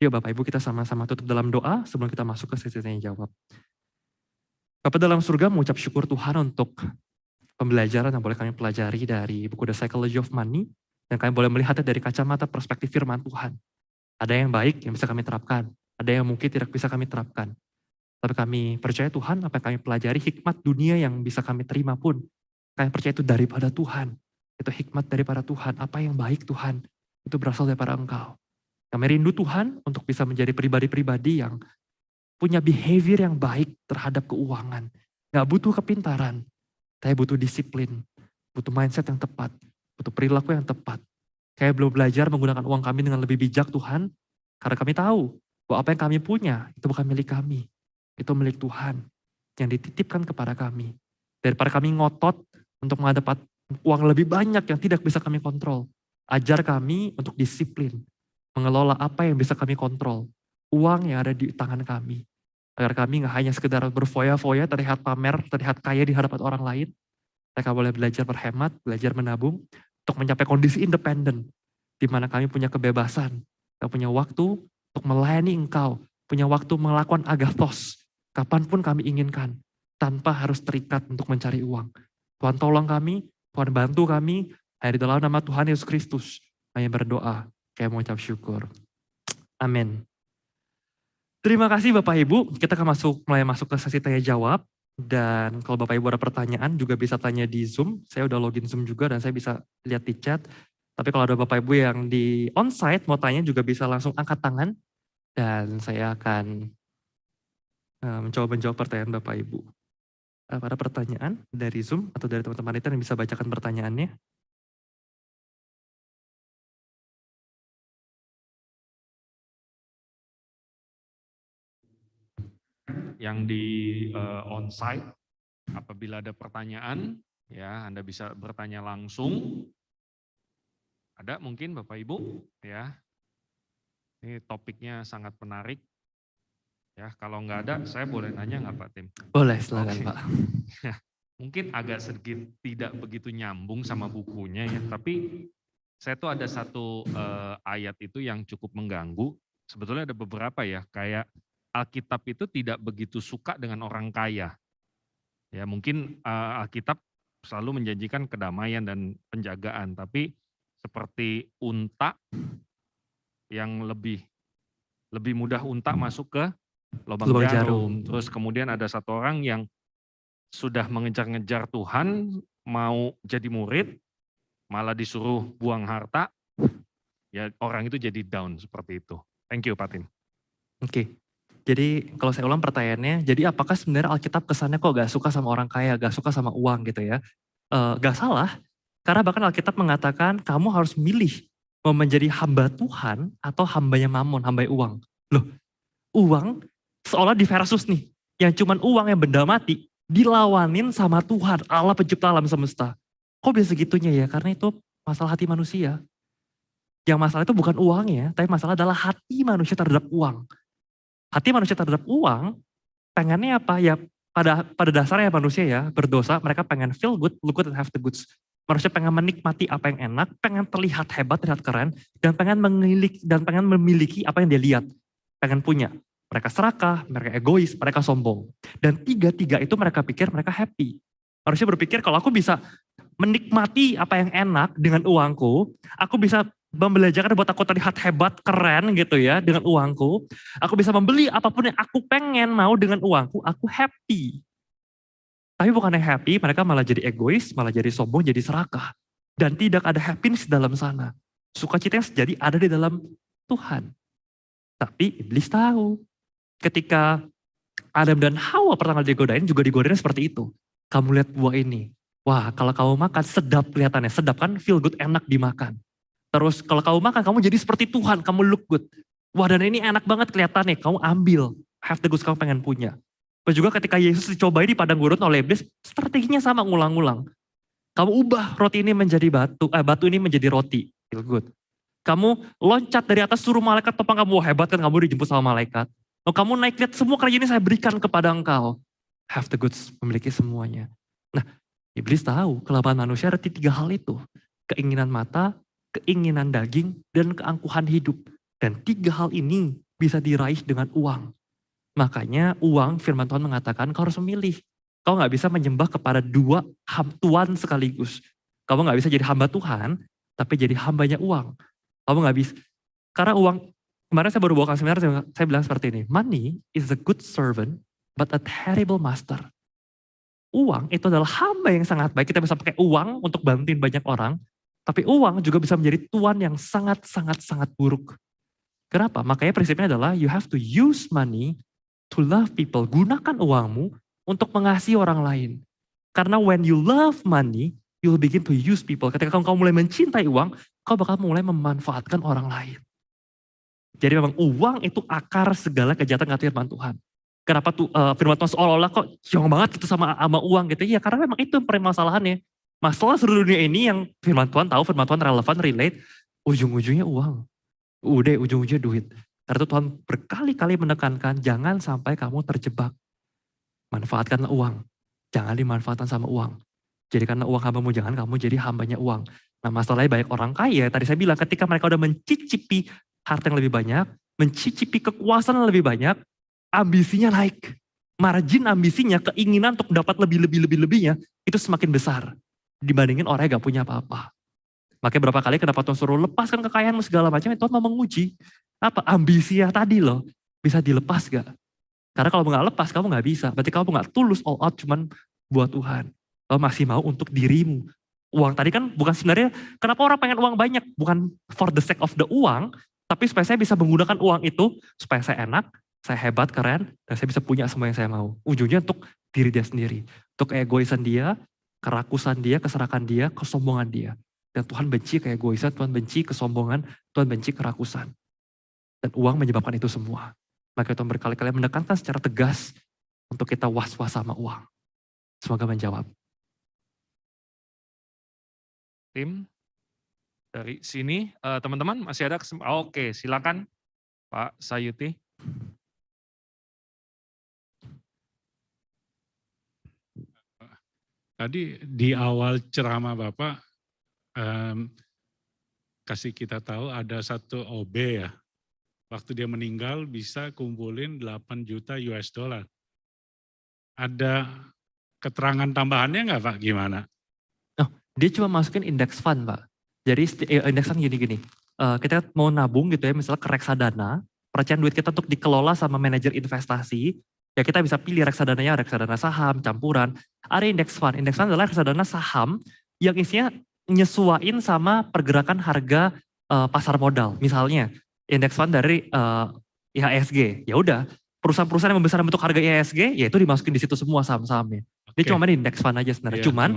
Yuk Bapak Ibu kita sama-sama tutup dalam doa sebelum kita masuk ke sesi tanya jawab. Bapak dalam surga mengucap syukur Tuhan untuk pembelajaran yang boleh kami pelajari dari buku The Psychology of Money, dan kami boleh melihatnya dari kacamata perspektif firman Tuhan. Ada yang baik yang bisa kami terapkan, ada yang mungkin tidak bisa kami terapkan. Tapi kami percaya Tuhan, apa yang kami pelajari, hikmat dunia yang bisa kami terima pun, kami percaya itu daripada Tuhan. Itu hikmat daripada Tuhan, apa yang baik Tuhan, itu berasal daripada Engkau. Kami rindu Tuhan untuk bisa menjadi pribadi-pribadi yang punya behavior yang baik terhadap keuangan. Gak butuh kepintaran, tapi butuh disiplin, butuh mindset yang tepat, butuh perilaku yang tepat. Kayak belum belajar menggunakan uang kami dengan lebih bijak Tuhan, karena kami tahu Bahwa apa yang kami punya itu bukan milik kami. Itu milik Tuhan yang dititipkan kepada kami. Daripada kami ngotot untuk mendapat uang lebih banyak yang tidak bisa kami kontrol. Ajar kami untuk disiplin. Mengelola apa yang bisa kami kontrol. Uang yang ada di tangan kami. Agar kami gak hanya sekedar berfoya-foya, terlihat pamer, terlihat kaya di hadapan orang lain. Mereka boleh belajar berhemat, belajar menabung, untuk mencapai kondisi independen. Di mana kami punya kebebasan. Kita punya waktu untuk melayani Engkau. Punya waktu melakukan agathos. Kapanpun kami inginkan. Tanpa harus terikat untuk mencari uang. Tuhan tolong kami, Tuhan bantu kami. Hanya di dalam nama Tuhan Yesus Kristus. Kami berdoa, kayak mengucap syukur. Amin. Terima kasih Bapak Ibu. Kita akan mulai masuk ke sesi tanya jawab. Dan kalau Bapak Ibu ada pertanyaan juga bisa tanya di Zoom. Saya udah login Zoom juga dan saya bisa lihat di chat. Tapi kalau ada Bapak Ibu yang di onsite mau tanya juga bisa langsung angkat tangan. Dan saya akan mencoba menjawab pertanyaan Bapak Ibu. Ada pertanyaan dari Zoom atau dari teman-teman itu yang bisa bacakan pertanyaannya? Yang di onsite, apabila ada pertanyaan, ya Anda bisa bertanya langsung. Ada mungkin Bapak Ibu, ya. Ini topiknya sangat menarik. Ya, kalau nggak ada, saya boleh nanya nggak Pak Tim? Boleh, silakan Pak. Mungkin agak sedikit tidak begitu nyambung sama bukunya ya, tapi saya tuh ada satu ayat itu yang cukup mengganggu. Sebetulnya ada beberapa ya, kayak Alkitab itu tidak begitu suka dengan orang kaya. Ya mungkin Alkitab selalu menjanjikan kedamaian dan penjagaan, tapi seperti unta yang lebih mudah unta masuk ke lubang jarum. Terus kemudian ada satu orang yang sudah mengejar-ngejar Tuhan, mau jadi murid, malah disuruh buang harta, ya orang itu jadi down seperti itu. Thank you Pak Tim. Oke, jadi kalau saya ulang pertanyaannya, jadi apakah sebenarnya Alkitab kesannya kok gak suka sama orang kaya, gak suka sama uang gitu ya? Gak salah, karena bahkan Alkitab mengatakan kamu harus milih mau menjadi hamba Tuhan atau hambanya Mamon, hamba uang. Loh, uang seolah di versus nih, yang cuman uang yang benda mati, dilawanin sama Tuhan, Allah pencipta alam semesta. Kok bisa segitunya ya? Karena itu masalah hati manusia. Yang masalah itu bukan uangnya, tapi masalah adalah hati manusia terhadap uang. Hati manusia terhadap uang, pengennya apa? Ya pada dasarnya manusia ya, berdosa, mereka pengen feel good, look good and have the goods. Manusia pengen menikmati apa yang enak, pengen terlihat hebat, terlihat keren, dan pengen memiliki apa yang dia lihat. Pengen punya. Mereka serakah, mereka egois, mereka sombong. Dan tiga-tiga itu mereka pikir mereka happy. Manusia berpikir kalau aku bisa menikmati apa yang enak dengan uangku, aku bisa membelajarkan buat aku terlihat hebat, keren gitu ya dengan uangku. Aku bisa membeli apapun yang aku pengen mau dengan uangku, aku happy. Tapi bukannya happy, mereka malah jadi egois, malah jadi sombong, jadi serakah. Dan tidak ada happiness dalam sana. Sukacita yang sejati ada di dalam Tuhan. Tapi iblis tahu. Ketika Adam dan Hawa pertama digodain, juga digodain seperti itu. Kamu lihat buah ini. Wah, kalau kamu makan sedap kelihatannya. Sedap kan, feel good, enak dimakan. Terus kalau kamu makan, kamu jadi seperti Tuhan, kamu look good. Wah, dan ini enak banget kelihatannya, kamu ambil. Have the goods kamu pengen punya. Terus juga ketika Yesus dicobai di padang gurun oleh iblis, strateginya sama ngulang-ngulang. Kamu ubah roti ini menjadi batu, batu ini menjadi roti. Feel good. Kamu loncat dari atas suruh malaikat topang kamu, hebat kan kamu dijemput sama malaikat. Oh, kamu naik, lihat semua kerajaan ini saya berikan kepada engkau. Have the goods, memiliki semuanya. Nah, iblis tahu kelemahan manusia ada 3 hal itu. Keinginan mata, keinginan daging, dan keangkuhan hidup. Dan 3 hal ini bisa diraih dengan uang. Makanya uang, firman Tuhan mengatakan kau harus memilih. Kau gak bisa menyembah kepada 2 tuan sekaligus. Kamu gak bisa jadi hamba Tuhan, tapi jadi hambanya uang. Kamu gak bisa. Karena uang, kemarin saya baru bawakan seminar, saya bilang seperti ini. Money is a good servant, but a terrible master. Uang itu adalah hamba yang sangat baik. Kita bisa pakai uang untuk bantuin banyak orang. Tapi uang juga bisa menjadi tuan yang sangat buruk. Kenapa? Makanya prinsipnya adalah you have to use money to love people. Gunakan uangmu untuk mengasihi orang lain. Karena when you love money, you will begin to use people. Ketika kamu mulai mencintai uang, kau bakal mulai memanfaatkan orang lain. Jadi memang uang itu akar segala kejahatan kata firman Tuhan. Kenapa tuh firman Tuhan seolah-olah kok jauh banget gitu sama uang gitu. Iya karena memang itu permasalahannya. Masalah seluruh dunia ini yang firman Tuhan tahu, firman Tuhan relevan, relate, ujung-ujungnya uang. Udah ujung-ujungnya duit. Karena itu Tuhan berkali-kali menekankan jangan sampai kamu terjebak. Manfaatkanlah uang. Jangan dimanfaatkan sama uang. Jadi karena uang hambamu, jangan kamu jadi hambanya uang. Nah masalahnya banyak orang kaya, tadi saya bilang ketika mereka udah mencicipi harta yang lebih banyak, mencicipi kekuasaan yang lebih banyak, ambisinya naik. Margin ambisinya, keinginan untuk dapat lebih-lebihnya, itu semakin besar. Dibandingin orang yang gak punya apa-apa. Makanya berapa kali kenapa Tuhan suruh lepaskan kekayaanmu segala macam, Tuhan mau menguji. Apa? Ambisi ya tadi loh, bisa dilepas gak? Karena kalau nggak lepas, kamu nggak bisa. Berarti kamu nggak tulus all out cuman buat Tuhan. Kamu masih mau untuk dirimu. Uang tadi kan bukan sebenarnya, kenapa orang pengen uang banyak? Bukan for the sake of the uang, tapi supaya saya bisa menggunakan uang itu, supaya saya enak, saya hebat, keren, dan saya bisa punya semua yang saya mau. Ujungnya untuk diri dia sendiri. Untuk egoisan dia, kerakusan dia, keserakan dia, kesombongan dia. Dan Tuhan benci keegoisan, Tuhan benci kesombongan, Tuhan benci kerakusan. Dan uang menyebabkan itu semua. Maka Tuhan berkali-kali menekankan secara tegas untuk kita was-was sama uang. Semoga menjawab. Tim dari sini, teman-teman masih ada kesempatan? Oke, silakan Pak Sayuti. Tadi di awal ceramah Bapak kasih kita tahu ada satu OB ya. Waktu dia meninggal bisa kumpulin 8 juta US dollar. Ada keterangan tambahannya nggak Pak gimana? Oh, dia cuma masukin index fund Pak. Jadi index fund gini-gini. Kita mau nabung gitu ya, misalnya ke reksadana, perancangan duit kita untuk dikelola sama manajer investasi, ya kita bisa pilih reksadananya, reksadana saham, campuran. Ada index fund adalah reksadana saham yang isinya nyesuain sama pergerakan harga pasar modal. Misalnya, indeks fund dari IHSG, ya udah perusahaan-perusahaan yang membesar bentuk harga IHSG, ya itu dimasukin di situ semua saham-sahamnya. Dia cuma main indeks fund aja sebenarnya. Iya, Cuman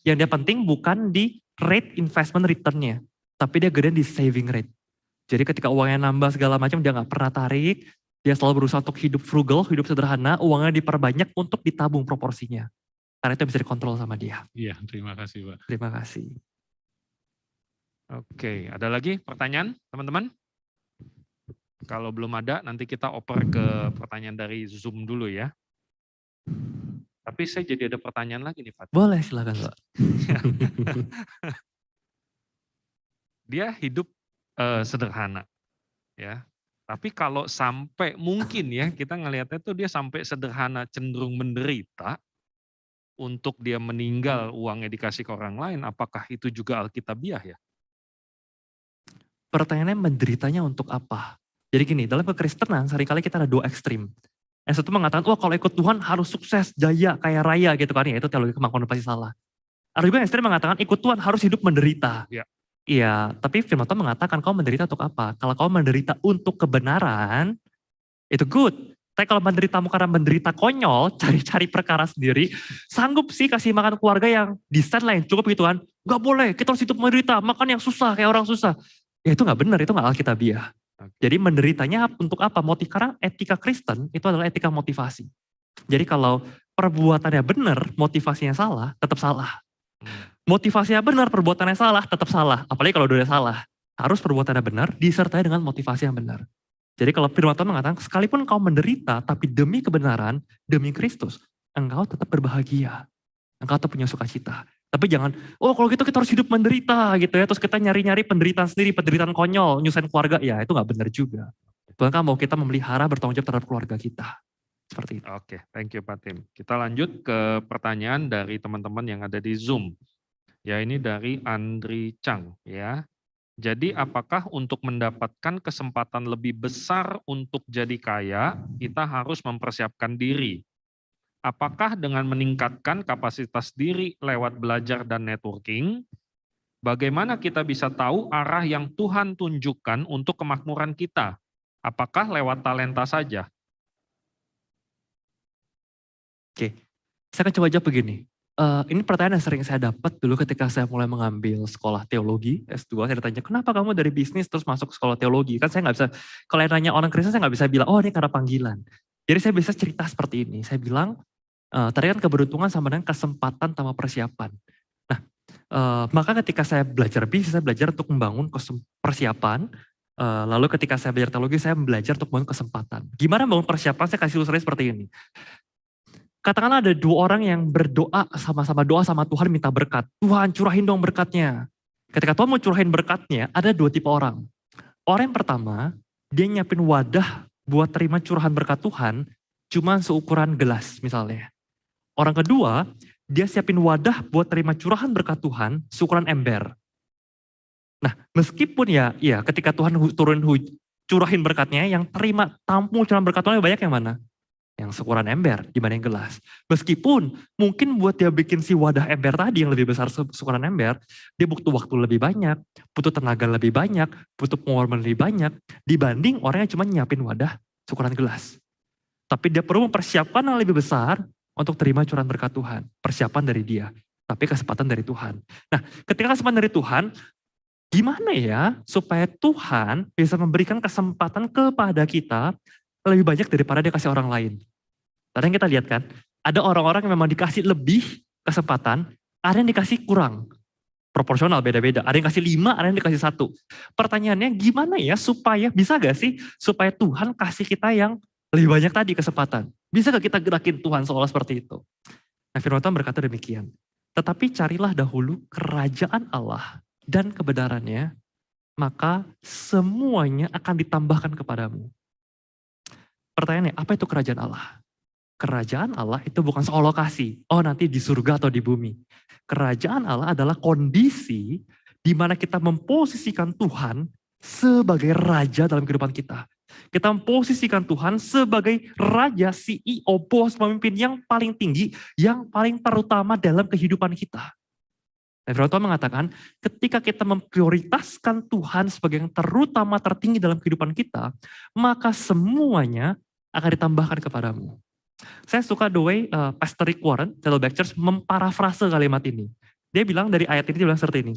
yang dia penting bukan di rate investment return-nya, tapi dia gedein di saving rate. Jadi ketika uangnya nambah segala macam, dia nggak pernah tarik, dia selalu berusaha untuk hidup frugal, hidup sederhana, uangnya diperbanyak untuk ditabung proporsinya. Karena itu bisa dikontrol sama dia. Iya, terima kasih Pak. Terima kasih. Oke, ada lagi pertanyaan teman-teman? Kalau belum ada, nanti kita oper ke pertanyaan dari Zoom dulu ya. Tapi saya jadi ada pertanyaan lagi nih Pak. Boleh, silakan Pak. Dia hidup sederhana, ya. Tapi kalau sampai mungkin ya kita ngelihatnya tuh dia sampai sederhana cenderung menderita untuk dia meninggal uangnya dikasih ke orang lain, apakah itu juga alkitabiah ya? Pertanyaannya menderitanya untuk apa? Jadi gini, dalam kekristenan seringkali kita ada dua ekstrim. Yang satu mengatakan, wah kalau ikut Tuhan harus sukses, jaya, kaya raya gitu kan. Ya itu teologi kemangkauan pasti salah. Ada juga yang ekstrim mengatakan, ikut Tuhan harus hidup menderita. Ya. Iya, tapi firman Tuhan mengatakan kau menderita untuk apa? Kalau kau menderita untuk kebenaran, itu good. Tapi kalau menderitamu karena menderita konyol, cari-cari perkara sendiri, sanggup sih kasih makan keluarga yang desain lah yang cukup gitu kan. Gak boleh, kita harus hidup menderita, makan yang susah, kayak orang susah. Ya itu gak benar, itu gak alkitabiah. Jadi menderitanya untuk apa? Karena etika Kristen itu adalah etika motivasi. Jadi kalau perbuatannya benar, motivasinya salah, tetap salah. Motivasinya benar, perbuatannya salah, tetap salah. Apalagi kalau udah salah. Harus perbuatannya benar, disertai dengan motivasi yang benar. Jadi kalau firman Tuhan mengatakan, sekalipun kau menderita, tapi demi kebenaran, demi Kristus, engkau tetap berbahagia. Engkau tetap punya sukacita. Tapi jangan, oh kalau gitu kita harus hidup menderita gitu ya. Terus kita nyari-nyari penderitaan sendiri, penderitaan konyol, nyusahin keluarga. Ya itu gak benar juga. Tuhan kan mau kita memelihara bertanggung jawab terhadap keluarga kita. Seperti itu. Oke, thank you Pak Tim. Kita lanjut ke pertanyaan dari teman-teman yang ada di Zoom. Ya ini dari Andri Chang ya. Jadi apakah untuk mendapatkan kesempatan lebih besar untuk jadi kaya, kita harus mempersiapkan diri? Apakah dengan meningkatkan kapasitas diri lewat belajar dan networking, bagaimana kita bisa tahu arah yang Tuhan tunjukkan untuk kemakmuran kita? Apakah lewat talenta saja? Oke, saya akan coba jawab begini. ini pertanyaan yang sering saya dapat dulu ketika saya mulai mengambil sekolah teologi S2. Saya ditanya, kenapa kamu dari bisnis terus masuk sekolah teologi? Kan saya nggak bisa, kalau yang nanya orang Kristen saya nggak bisa bilang, oh ini karena panggilan. Jadi saya bisa cerita seperti ini. Saya bilang, tadi kan keberuntungan sama dengan kesempatan sama persiapan. Nah, maka ketika saya belajar bisnis, saya belajar untuk membangun persiapan. Lalu ketika saya belajar teologi, saya belajar untuk membangun kesempatan. Gimana membangun persiapan? Saya kasih ilustrasi seperti ini. Katakanlah ada 2 orang yang berdoa, sama-sama doa sama Tuhan minta berkat. Tuhan curahin dong berkatnya. Ketika Tuhan mau curahin berkatnya, ada 2 tipe orang. Orang yang pertama, dia nyiapin wadah buat terima curahan berkat Tuhan, cuma seukuran gelas misalnya. Orang kedua, dia siapin wadah buat terima curahan berkat Tuhan, seukuran ember. Nah, meskipun ya ketika Tuhan curahin berkatnya, yang terima tampung curahan berkat Tuhan lebih banyak yang mana? Yang seukuran ember dibanding gelas. Meskipun mungkin buat dia bikin si wadah ember tadi yang lebih besar seukuran ember, dia butuh waktu lebih banyak, butuh tenaga lebih banyak, butuh pengorbanan lebih banyak, dibanding orang yang cuma nyiapin wadah seukuran gelas. Tapi dia perlu mempersiapkan yang lebih besar untuk terima curahan berkat Tuhan. Persiapan dari dia, tapi kesempatan dari Tuhan. Nah, ketika kesempatan dari Tuhan, gimana ya supaya Tuhan bisa memberikan kesempatan kepada kita lebih banyak daripada dia kasih orang lain. Tadi yang kita lihat kan, ada orang-orang yang memang dikasih lebih kesempatan, ada yang dikasih kurang. Proporsional beda-beda, ada yang kasih 5, ada yang dikasih 1. Pertanyaannya gimana ya supaya, bisa gak sih supaya Tuhan kasih kita yang lebih banyak tadi kesempatan. Bisa gak kita gerakin Tuhan seolah seperti itu? Nah, firman Tuhan berkata demikian. Tetapi carilah dahulu kerajaan Allah dan kebenarannya, maka semuanya akan ditambahkan kepadamu. Pertanyaannya, apa itu kerajaan Allah? Kerajaan Allah itu bukan soal lokasi. Oh nanti di surga atau di bumi. Kerajaan Allah adalah kondisi di mana kita memposisikan Tuhan sebagai raja dalam kehidupan kita. Kita memposisikan Tuhan sebagai raja, CEO, bos, pemimpin yang paling tinggi, yang paling terutama dalam kehidupan kita. Dan firman Tuhan mengatakan, ketika kita memprioritaskan Tuhan sebagai yang terutama tertinggi dalam kehidupan kita, maka semuanya akan ditambahkan kepadamu. Saya suka the way Pastor Rick Warren, Saddleback Church, memparafrase kalimat ini. Dia bilang dari ayat ini, dia bilang seperti ini.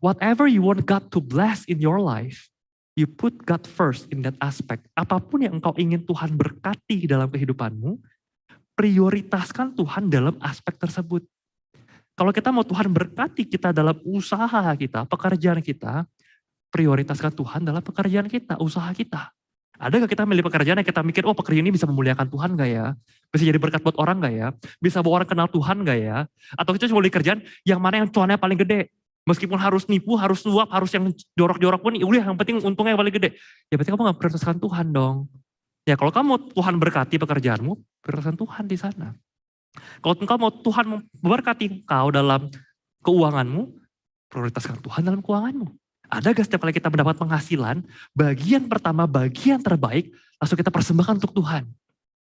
Whatever you want God to bless in your life, you put God first in that aspect. Apapun yang engkau ingin Tuhan berkati dalam kehidupanmu, prioritaskan Tuhan dalam aspek tersebut. Kalau kita mau Tuhan berkati kita dalam usaha kita, pekerjaan kita, prioritaskan Tuhan dalam pekerjaan kita, usaha kita. Ada gak kita milih pekerjaan yang kita mikir, oh pekerjaan ini bisa memuliakan Tuhan gak ya? Bisa jadi berkat buat orang gak ya? Bisa bawa orang kenal Tuhan gak ya? Atau kita cuma milih kerjaan yang mana yang cuannya paling gede? Meskipun harus nipu, harus suap, harus yang jorok-jorok pun, udah yang penting untungnya yang paling gede. Ya berarti kamu gak prioritaskan Tuhan dong. Ya kalau kamu Tuhan berkati pekerjaanmu, prioritaskan Tuhan di sana. Kalau engkau mau Tuhan memberkati engkau dalam keuanganmu, prioritaskan Tuhan dalam keuanganmu. Ada gak setiap kali kita mendapat penghasilan, bagian pertama, bagian terbaik, langsung kita persembahkan untuk Tuhan.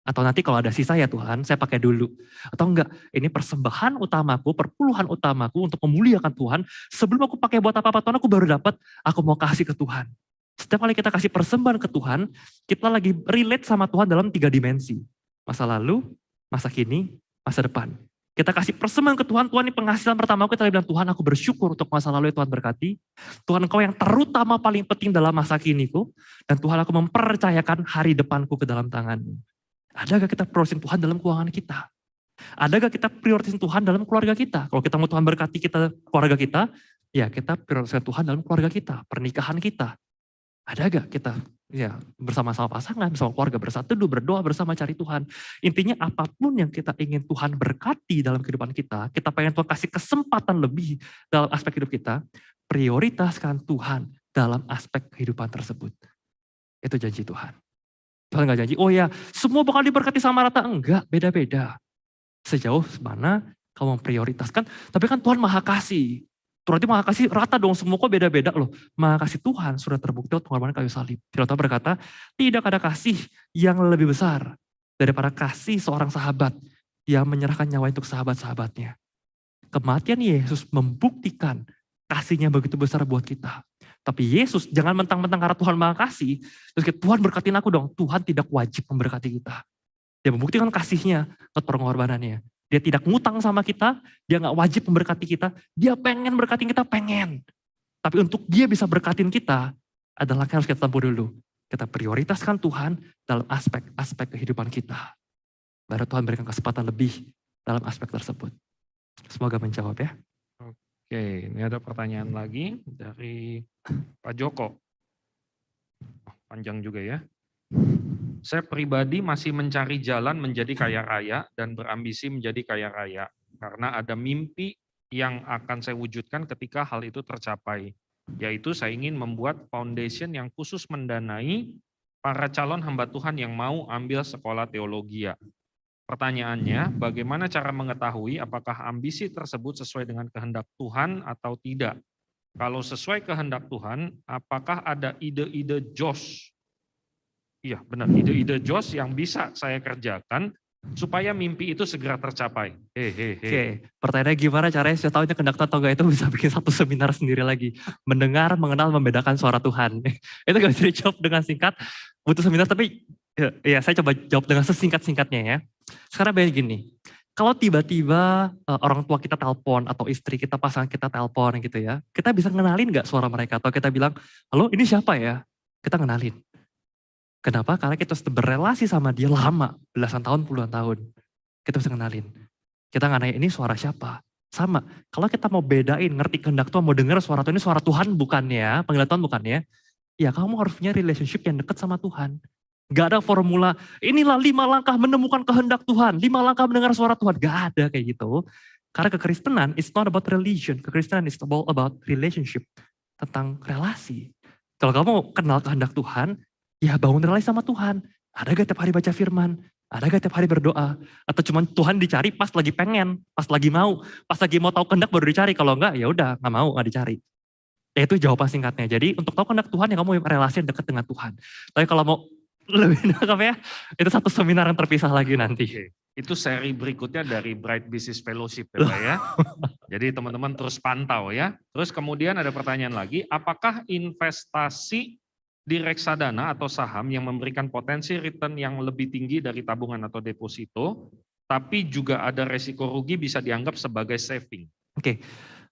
Atau nanti kalau ada sisa ya Tuhan, saya pakai dulu. Atau enggak, ini persembahan utamaku, perpuluhan utamaku untuk memuliakan Tuhan. Sebelum aku pakai buat apa-apa Tuhan, aku baru dapat, aku mau kasih ke Tuhan. Setiap kali kita kasih persembahan ke Tuhan, kita lagi relate sama Tuhan dalam 3 dimensi. Masa lalu, masa kini, masa depan. Kita kasih persembahan ke Tuhan, Tuhan ini penghasilan pertama kita bilang, Tuhan aku bersyukur untuk masa lalu Tuhan berkati. Tuhan engkau yang terutama paling penting dalam masa kiniku. Dan Tuhan aku mempercayakan hari depanku ke dalam tangan-Mu. Ada gak kita prioritasin Tuhan dalam keuangan kita? Ada gak kita prioritasin Tuhan dalam keluarga kita? Kalau kita mau Tuhan berkati kita, keluarga kita, ya kita prioritaskan Tuhan dalam keluarga kita, pernikahan kita. Ada gak kita ya bersama-sama pasangan, bersama keluarga, bersatu teduh, berdoa bersama cari Tuhan. Intinya apapun yang kita ingin Tuhan berkati dalam kehidupan kita pengen Tuhan kasih kesempatan lebih dalam aspek hidup kita, prioritaskan Tuhan dalam aspek kehidupan tersebut. Itu janji Tuhan. Tuhan gak janji, oh ya semua bakal diberkati sama rata. Enggak, beda-beda. Sejauh mana kamu memprioritaskan, tapi kan Tuhan maha kasih. Berarti maha kasih rata dong, semua kok beda-beda loh. Maha kasih Tuhan sudah terbukti waktu pengorbanan kayu salib. Firman Tuhan berkata, tidak ada kasih yang lebih besar daripada kasih seorang sahabat yang menyerahkan nyawa untuk sahabat-sahabatnya. Kematian Yesus membuktikan kasihnya begitu besar buat kita. Tapi Yesus jangan mentang-mentang karena Tuhan maha kasih, terus Tuhan berkatin aku dong. Tuhan tidak wajib memberkati kita. Dia membuktikan kasihnya lewat pengorbanannya. Dia tidak ngutang sama kita, dia nggak wajib memberkati kita, dia pengen berkatin kita, pengen. Tapi untuk dia bisa berkatin kita, adalah yang harus kita tempuh dulu. Kita prioritaskan Tuhan dalam aspek-aspek kehidupan kita. Baru Tuhan berikan kesempatan lebih dalam aspek tersebut. Semoga menjawab ya. Oke, ini ada pertanyaan lagi dari Pak Joko. Panjang juga ya. Saya pribadi masih mencari jalan menjadi kaya raya dan berambisi menjadi kaya raya. Karena ada mimpi yang akan saya wujudkan ketika hal itu tercapai. Yaitu saya ingin membuat foundation yang khusus mendanai para calon hamba Tuhan yang mau ambil sekolah teologi. Pertanyaannya, bagaimana cara mengetahui apakah ambisi tersebut sesuai dengan kehendak Tuhan atau tidak? Kalau sesuai kehendak Tuhan, apakah ada ide-ide Josh? Iya benar, ide-ide Josh yang bisa saya kerjakan supaya mimpi itu segera tercapai. Oke, pertanyaannya gimana caranya saya tahunya kehendak atau enggak, itu bisa bikin satu seminar sendiri lagi. Mendengar, mengenal, membedakan suara Tuhan. Itu gak bisa dijawab dengan singkat, butuh seminar, tapi ya saya coba jawab dengan sesingkat-singkatnya ya. Sekarang bayangin gini, kalau tiba-tiba orang tua kita telepon atau istri kita, pasangan kita telepon gitu ya, kita bisa ngenalin gak suara mereka? Atau kita bilang, halo ini siapa ya? Kita ngenalin. Kenapa? Karena kita sudah berrelasi sama dia lama, belasan tahun, puluhan tahun. Kita bisa ngenalin. Kita nggak nanya ini suara siapa. Sama, kalau kita mau bedain, ngerti kehendak Tuhan, mau dengar suara Tuhan, ini suara Tuhan bukannya, panggilan Tuhan bukannya, ya kamu harus punya relationship yang dekat sama Tuhan. Gak ada formula, inilah 5 langkah menemukan kehendak Tuhan, 5 langkah mendengar suara Tuhan. Gak ada kayak gitu. Karena kekristenan, it's not about religion. Kekristenan is about relationship. Tentang relasi. Kalau kamu kenal kehendak Tuhan, ya bangun relasi sama Tuhan. Ada gak tiap hari baca firman? Ada gak tiap hari berdoa? Atau cuman Tuhan dicari pas lagi pengen, pas lagi mau tahu kehendak baru dicari. Kalau enggak ya udah nggak mau, nggak dicari. Ya itu jawaban singkatnya. Jadi untuk tahu kehendak Tuhan ya kamu relasi yang dekat dengan Tuhan. Tapi kalau mau lebih nangkap ya, itu satu seminar yang terpisah lagi nanti. Itu seri berikutnya dari Bright Business Fellowship ya Pak ya. Jadi teman-teman terus pantau ya. Terus kemudian ada pertanyaan lagi, apakah investasi di reksadana atau saham yang memberikan potensi return yang lebih tinggi dari tabungan atau deposito, tapi juga ada resiko rugi bisa dianggap sebagai saving? Oke,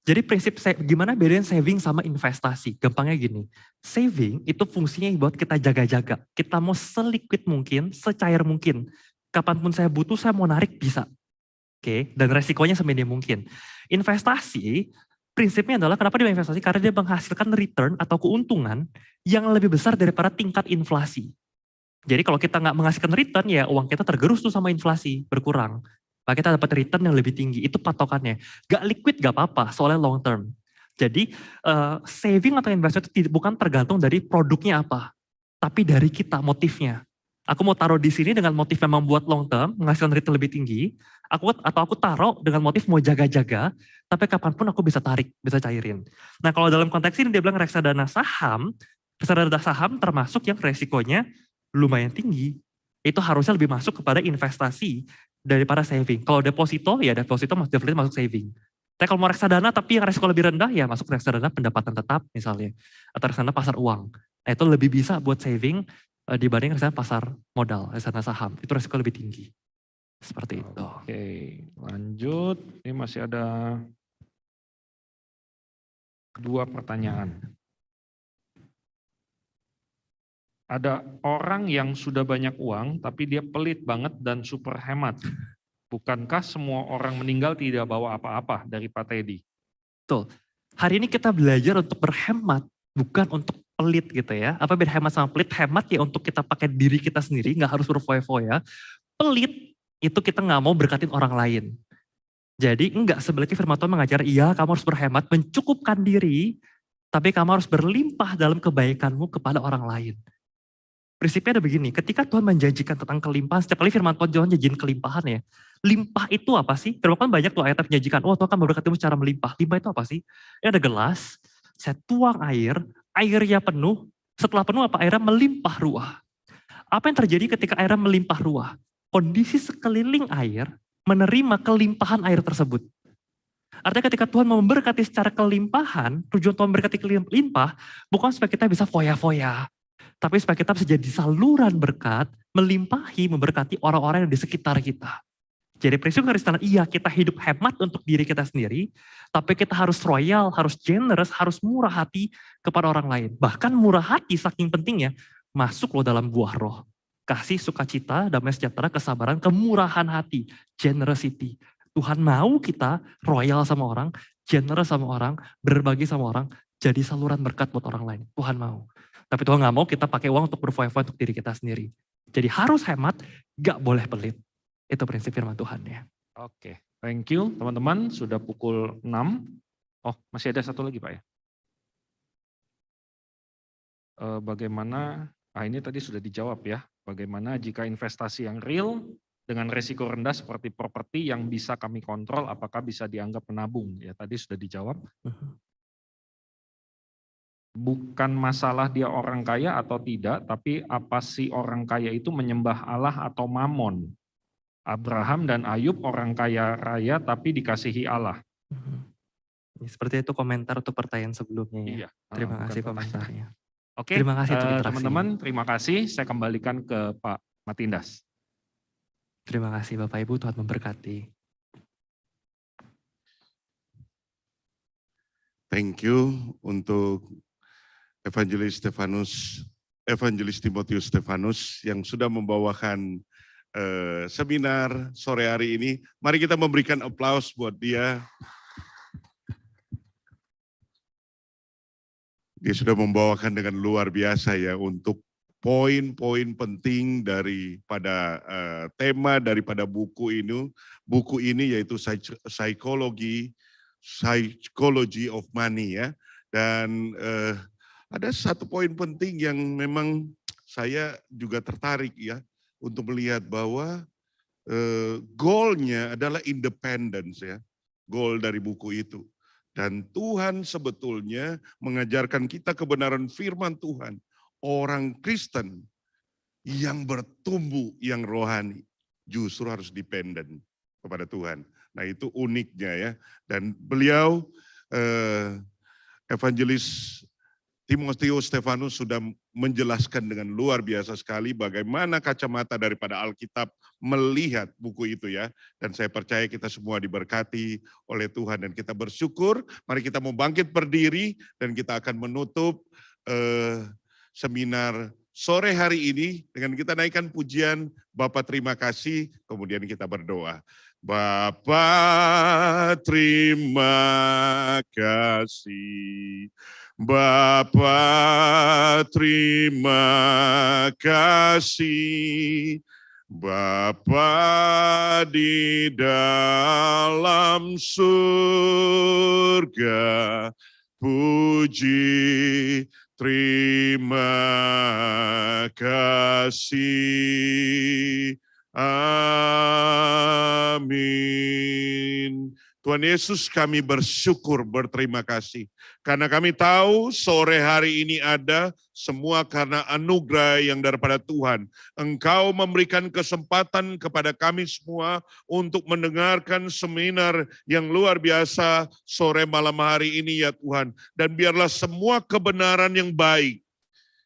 jadi prinsip gimana bedain saving sama investasi? Gampangnya gini, saving itu fungsinya buat kita jaga-jaga. Kita mau seliquid mungkin, secair mungkin. Kapanpun saya butuh, saya mau narik bisa. Oke, dan resikonya seminim mungkin. Investasi, prinsipnya adalah kenapa dia investasi? Karena dia menghasilkan return atau keuntungan yang lebih besar daripada tingkat inflasi. Jadi kalau kita nggak menghasilkan return, ya uang kita tergerus tuh sama inflasi, berkurang. Maka kita dapat return yang lebih tinggi, itu patokannya. Gak liquid gak apa-apa, soalnya long term. Jadi saving atau investasi itu bukan tergantung dari produknya apa, tapi dari kita, motifnya. Aku mau taruh di sini dengan motif yang membuat long term, menghasilkan return lebih tinggi, atau aku taruh dengan motif mau jaga-jaga, tapi kapanpun aku bisa tarik, bisa cairin. Nah kalau dalam konteks ini dia bilang reksadana saham termasuk yang resikonya lumayan tinggi. Itu harusnya lebih masuk kepada investasi daripada saving. Kalau deposito, ya deposito masuk saving. Tapi kalau mau reksadana tapi yang resiko lebih rendah, ya masuk reksadana pendapatan tetap misalnya. Atau reksadana pasar uang. Nah itu lebih bisa buat saving dibanding reksadana pasar modal, reksadana saham. Itu resiko lebih tinggi. Seperti itu. Oke, lanjut. Ini masih ada 2 pertanyaan. Ada orang yang sudah banyak uang, tapi dia pelit banget dan super hemat. Bukankah semua orang meninggal tidak bawa apa-apa dari Pak Teddy? Betul. Hari ini kita belajar untuk berhemat, bukan untuk pelit gitu ya. Apa beda hemat sama pelit? Hemat ya untuk kita pakai diri kita sendiri, nggak harus berfoya-foya. Pelit itu kita nggak mau berkatin orang lain. Jadi enggak, sebaliknya firman Tuhan mengajar, iya kamu harus berhemat, mencukupkan diri, tapi kamu harus berlimpah dalam kebaikanmu kepada orang lain. Prinsipnya ada begini, ketika Tuhan menjanjikan tentang kelimpahan, setiap kali firman Tuhan janjiin kelimpahan ya. Limpah itu apa sih? Firman Tuhan banyak tuh ayat yang menjanjikan, Tuhan akan memberkatimu secara melimpah. Limpah itu apa sih? Ini ada gelas, saya tuang air, airnya penuh, setelah penuh apa? Airnya melimpah ruah. Apa yang terjadi ketika airnya melimpah ruah? Kondisi sekeliling air menerima kelimpahan air tersebut. Artinya ketika Tuhan memberkati secara kelimpahan, tujuan Tuhan memberkati kelimpah, bukan supaya kita bisa foya-foya. Tapi supaya kita bisa jadi saluran berkat, melimpahi, memberkati orang-orang yang di sekitar kita. Jadi prinsip Kristen, iya kita hidup hemat untuk diri kita sendiri, tapi kita harus royal, harus generous, harus murah hati kepada orang lain. Bahkan murah hati saking pentingnya, masuk loh dalam buah roh. Kasih, sukacita, damai sejahtera, kesabaran, kemurahan hati, generosity. Tuhan mau kita royal sama orang, generous sama orang, berbagi sama orang, jadi saluran berkat buat orang lain. Tuhan mau. Tapi Tuhan gak mau kita pakai uang untuk berfoya-foya untuk diri kita sendiri. Jadi harus hemat, gak boleh pelit. Itu prinsip firman Tuhan ya. Oke, thank you teman-teman. Sudah pukul 6. Oh, masih ada satu lagi Pak ya. Bagaimana, ini tadi sudah dijawab ya. Bagaimana jika investasi yang real dengan resiko rendah seperti properti yang bisa kami kontrol, apakah bisa dianggap menabung? Ya tadi sudah dijawab. Bukan masalah dia orang kaya atau tidak, tapi apa sih orang kaya itu menyembah Allah atau mamon? Abraham dan Ayub orang kaya raya tapi dikasihi Allah. Seperti itu komentar untuk pertanyaan sebelumnya ya. Iya, Terima kasih komentarnya. Oke, terima kasih untuk interaksinya. teman-teman, terima kasih. Saya kembalikan ke Pak Matindas. Terima kasih Bapak Ibu, Tuhan memberkati. Thank you untuk Evangelis Timotius Stefanus yang sudah membawakan seminar sore hari ini. Mari kita memberikan aplaus buat dia. Dia sudah membawakan dengan luar biasa ya untuk poin-poin penting daripada tema daripada buku ini. Buku ini yaitu Psychology of Money ya. Dan ada satu poin penting yang memang saya juga tertarik ya. Untuk melihat bahwa goalnya adalah independence ya, goal dari buku itu. Dan Tuhan sebetulnya mengajarkan kita kebenaran firman Tuhan. Orang Kristen yang bertumbuh, yang rohani, justru harus dependen kepada Tuhan. Nah itu uniknya ya. Dan beliau, Evangelis Timotius Stefanus sudah menjelaskan dengan luar biasa sekali bagaimana kacamata daripada Alkitab melihat buku itu ya. Dan saya percaya kita semua diberkati oleh Tuhan dan kita bersyukur. Mari kita mau bangkit berdiri dan kita akan menutup seminar sore hari ini dengan kita naikkan pujian Bapa terima kasih, kemudian kita berdoa. Bapa terima kasih, Bapa terima kasih, Bapa di dalam surga, puji terima kasih. Amin. Tuhan Yesus, kami bersyukur, berterima kasih. Karena kami tahu sore hari ini ada semua karena anugerah yang daripada Tuhan. Engkau memberikan kesempatan kepada kami semua untuk mendengarkan seminar yang luar biasa sore malam hari ini ya Tuhan. Dan biarlah semua kebenaran yang baik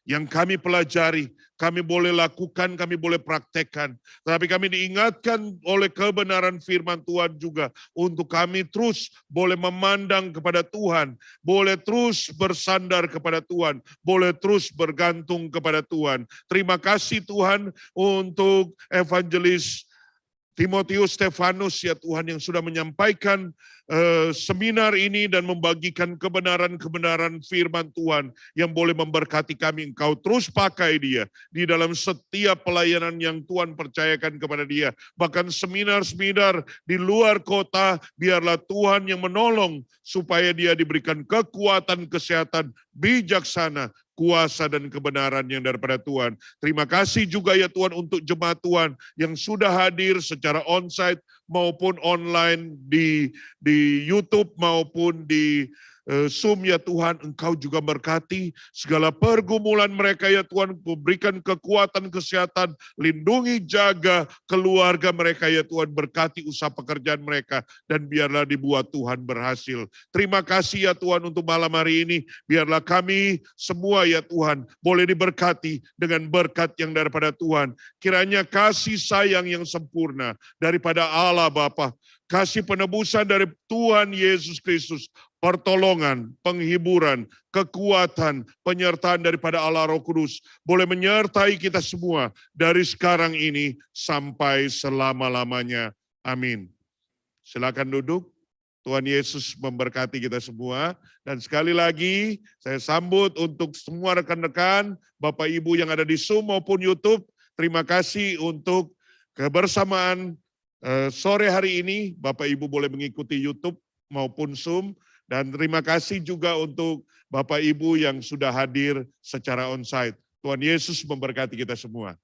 yang kami pelajari, kami boleh lakukan, kami boleh praktekkan. Tapi kami diingatkan oleh kebenaran firman Tuhan juga untuk kami terus boleh memandang kepada Tuhan, boleh terus bersandar kepada Tuhan, boleh terus bergantung kepada Tuhan. Terima kasih Tuhan untuk Evangelis Timotius Stefanus ya Tuhan yang sudah menyampaikan seminar ini dan membagikan kebenaran-kebenaran firman Tuhan yang boleh memberkati kami. Engkau terus pakai dia di dalam setiap pelayanan yang Tuhan percayakan kepada dia. Bahkan seminar-seminar di luar kota, biarlah Tuhan yang menolong supaya dia diberikan kekuatan, kesehatan, bijaksana, kuasa dan kebenaran yang daripada Tuhan. Terima kasih juga ya Tuhan untuk jemaat Tuhan yang sudah hadir secara onsite maupun online di YouTube maupun di Zoom ya Tuhan, Engkau juga berkati segala pergumulan mereka ya Tuhan, berikan kekuatan kesehatan, lindungi jaga keluarga mereka ya Tuhan, berkati usaha pekerjaan mereka dan biarlah dibuat Tuhan berhasil. Terima kasih ya Tuhan untuk malam hari ini, biarlah kami semua ya Tuhan boleh diberkati dengan berkat yang daripada Tuhan. Kiranya kasih sayang yang sempurna daripada Allah Bapa, kasih penebusan dari Tuhan Yesus Kristus, pertolongan, penghiburan, kekuatan, penyertaan daripada Allah Roh Kudus boleh menyertai kita semua dari sekarang ini sampai selama-lamanya. Amin. Silakan duduk. Tuhan Yesus memberkati kita semua. Dan sekali lagi saya sambut untuk semua rekan-rekan, Bapak Ibu yang ada di Zoom maupun YouTube. Terima kasih untuk kebersamaan sore hari ini. Bapak Ibu boleh mengikuti YouTube maupun Zoom. Dan terima kasih juga untuk Bapak Ibu yang sudah hadir secara onsite. Tuhan Yesus memberkati kita semua.